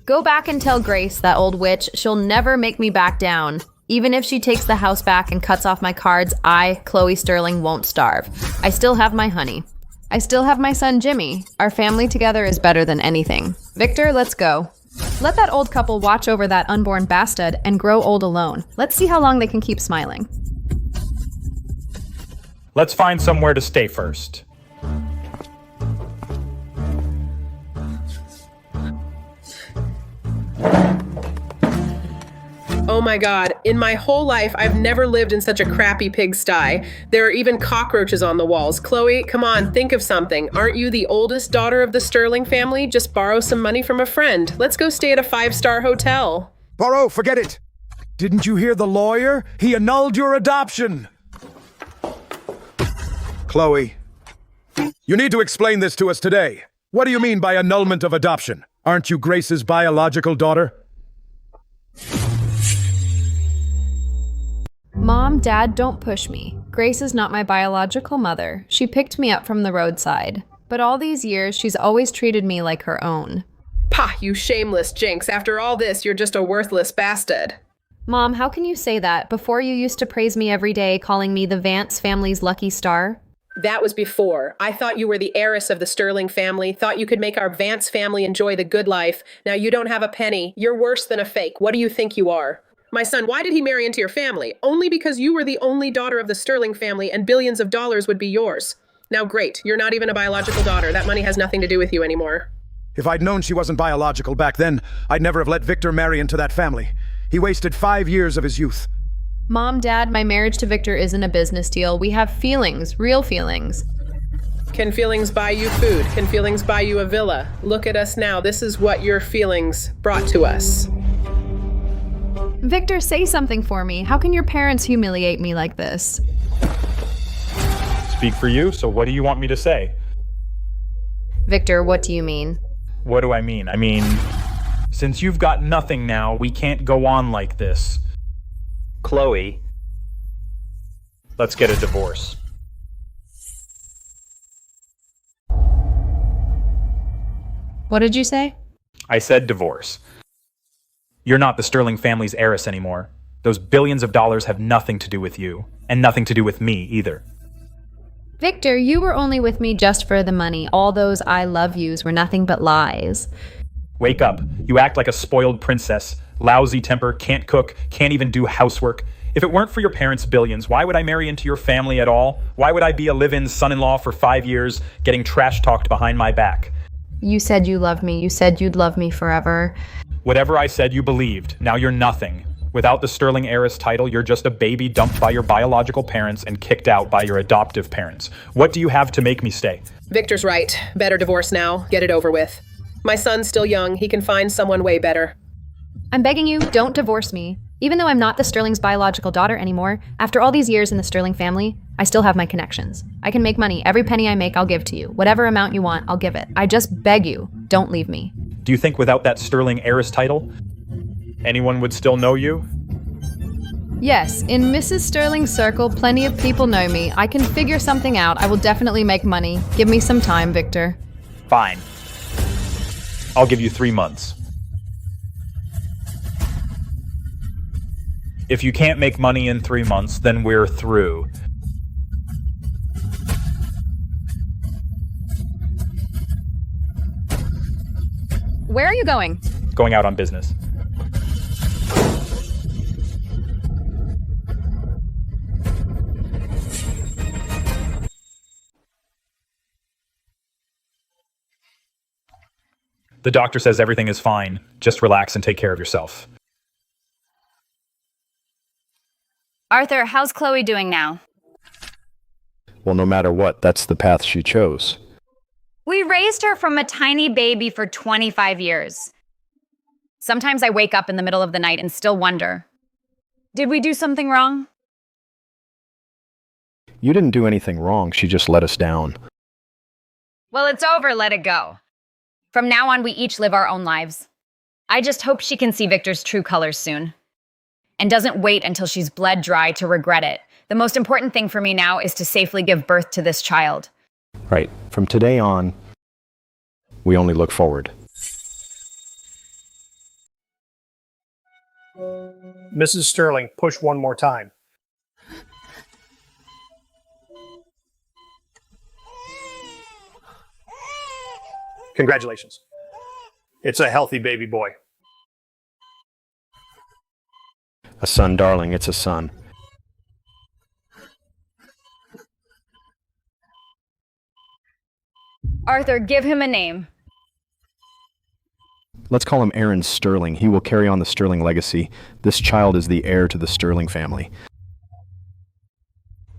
Go back and tell Grace, that old witch, she'll never make me back down. Even if she takes the house back and cuts off my cards, I, Chloe Sterling, won't starve. I still have my honey. I still have my son, Jimmy. Our family together is better than anything. Victor, let's go. Let that old couple watch over that unborn bastard and grow old alone. Let's see how long they can keep smiling. Let's find somewhere to stay first. Oh my god, in my whole life, I've never lived in such a crappy pigsty. There are even cockroaches on the walls. Chloe, come on, think of something. Aren't you the oldest daughter of the Sterling family? Just borrow some money from a friend. Let's go stay at a 5-star hotel. Borrow, forget it! Didn't you hear the lawyer? He annulled your adoption! Chloe, you need to explain this to us today. What do you mean by annulment of adoption? Aren't you Grace's Mom, Dad, don't push me. Grace is not my biological mother. She picked me up from the roadside. But all these years, she's always treated me like her own. Pah, you shameless jinx. After all this, you're just a worthless bastard. Mom, how can you say that? Before you used to praise me every day, calling me the Vance family's lucky star. That was before. I thought you were the heiress of the Sterling family, thought you could make our Vance family enjoy the good life. Now you don't have a penny. You're worse than a fake. What do you think you are? My son, why did he marry into your family? Only because you were the only daughter of the Sterling family and billions of dollars would be yours. Now great, you're not even a biological daughter. That money has nothing to do with you anymore. If I'd known she wasn't biological back then, I'd never have let Victor marry into that family. He wasted 5 years of his youth. Mom, Dad, my marriage to Victor isn't a business deal. We have feelings, real feelings. Can feelings buy you food? Can feelings buy you a villa? Look at us now. This is what your feelings brought to us. Victor, say something for me. How can your parents humiliate me like this? Speak for you, so what do you want me to say? Victor, what do you mean? What do I mean? I mean, since you've got nothing now, we can't go on like this. Chloe, let's get a divorce. What did you say? I said divorce. You're not the Sterling family's heiress anymore. Those billions of dollars have nothing to do with you, and nothing to do with me either. Victor, you were only with me just for the money. All those I love yous were nothing but lies. Wake up. You act like a spoiled princess. Lousy temper, can't cook, can't even do housework. If it weren't for your parents' billions, why would I marry into your family at all? Why would I be a live-in son-in-law for 5 years, getting trash-talked behind my back? You said you loved me. You said you'd love me forever. Whatever I said, you believed. Now you're nothing. Without the Sterling heiress title, you're just a baby dumped by your biological parents and kicked out by your adoptive parents. What do you have to make me stay? Victor's right. Better divorce now. Get it over with. My son's still young. He can find someone way better. I'm begging you, don't divorce me. Even though I'm not the Sterling's biological daughter anymore, after all these years in the Sterling family, I still have my connections. I can make money. Every penny I make, I'll give to you. Whatever amount you want, I'll give it. I just beg you, don't leave me. Do you think without that Sterling heiress title, anyone would still know you? Yes, in Mrs. Sterling's circle, plenty of people know me. I can figure something out. I will definitely make money. Give me some time, Victor. Fine. I'll give you 3 months. If you can't make money in 3 months, then we're through. Where are you going? Going out on business. The doctor says everything is fine. Just relax and take care of yourself. Arthur, how's Chloe doing now? Well, no matter what, that's the path she chose. We raised her from a tiny baby for 25 years. Sometimes I wake up in the middle of the night and still wonder, did we do something wrong? You didn't do anything wrong, she just let us down. Well, it's over, let it go. From now on, we each live our own lives. I just hope she can see Victor's true colors soon. And doesn't wait until she's bled dry to regret it. The most important thing for me now is to safely give birth to this child. Right. From today on, we only look forward. Mrs. Sterling, push one more time. Congratulations. It's a healthy baby boy. A son, darling, it's a son. Arthur, give him a name. Let's call him Aaron Sterling. He will carry on the Sterling legacy. This child is the heir to the Sterling family.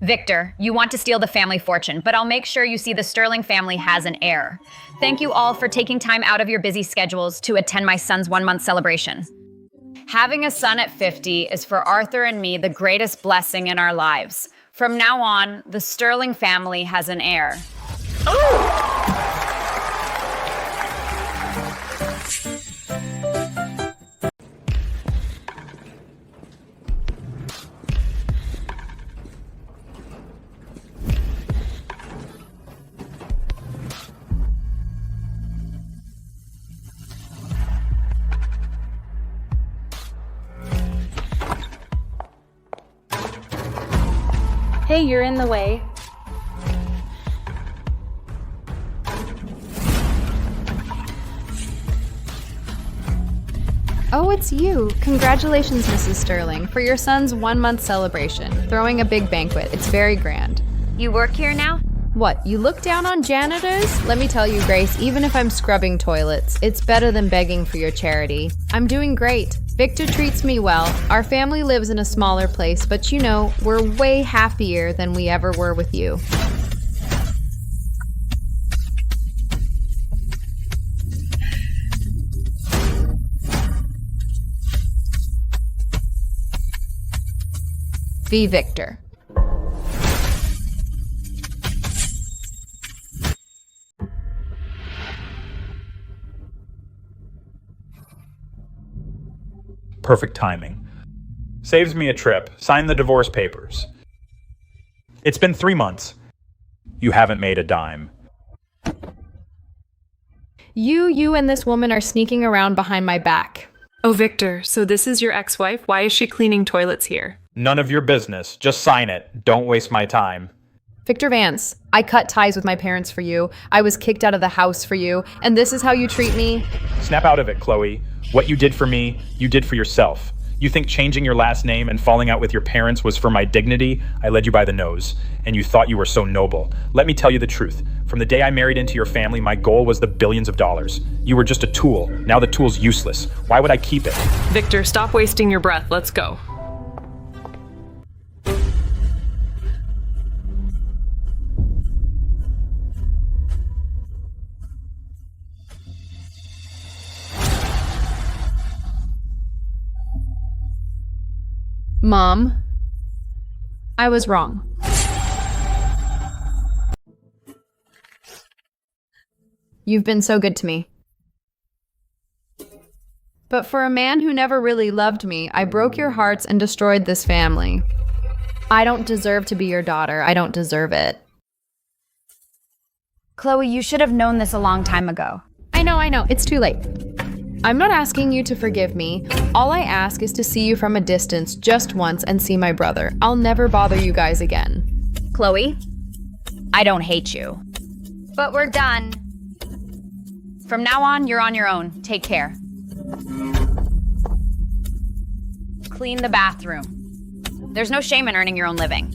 Victor, you want to steal the family fortune, but I'll make sure you see the Sterling family has an heir. Thank you all for taking time out of your busy schedules to attend my son's 1-month celebration. Having a son at 50 is for Arthur and me the greatest blessing in our lives. From now on, the Sterling family has an heir. Hey, you're in the way. Oh, it's you. Congratulations, Mrs. Sterling, for your son's 1-month celebration. Throwing a big banquet. It's very grand. You work here now? What, you look down on janitors? Let me tell you, Grace, even if I'm scrubbing toilets, it's better than begging for your charity. I'm doing great. Victor treats me well. Our family lives in a smaller place, but you know, we're way happier than we ever were with you. V. Victor. Perfect timing. Saves me a trip. Sign the divorce papers. It's been 3 months. You haven't made a dime. You and this woman are sneaking around behind my back. Oh, Victor, so this is your ex-wife? Why is she cleaning toilets here? None of your business. Just sign it. Don't waste my time. Victor Vance, I cut ties with my parents for you. I was kicked out of the house for you, and this is how you treat me? Snap out of it, Chloe. What you did for me, you did for yourself. You think changing your last name and falling out with your parents was for my dignity? I led you by the nose, and you thought you were so noble. Let me tell you the truth. From the day I married into your family, my goal was the billions of dollars. You were just a tool. Now the tool's useless. Why would I keep it? Victor, stop wasting your breath. Let's go. Mom, I was wrong. You've been so good to me. But for a man who never really loved me, I broke your hearts and destroyed this family. I don't deserve to be your daughter. I don't deserve it. Chloe, you should have known this a long time ago. I know. It's too late. I'm not asking you to forgive me. All I ask is to see you from a distance just once and see my brother. I'll never bother you guys again. Chloe, I don't hate you. But we're done. From now on, you're on your own. Take care. Clean the bathroom. There's no shame in earning your own living.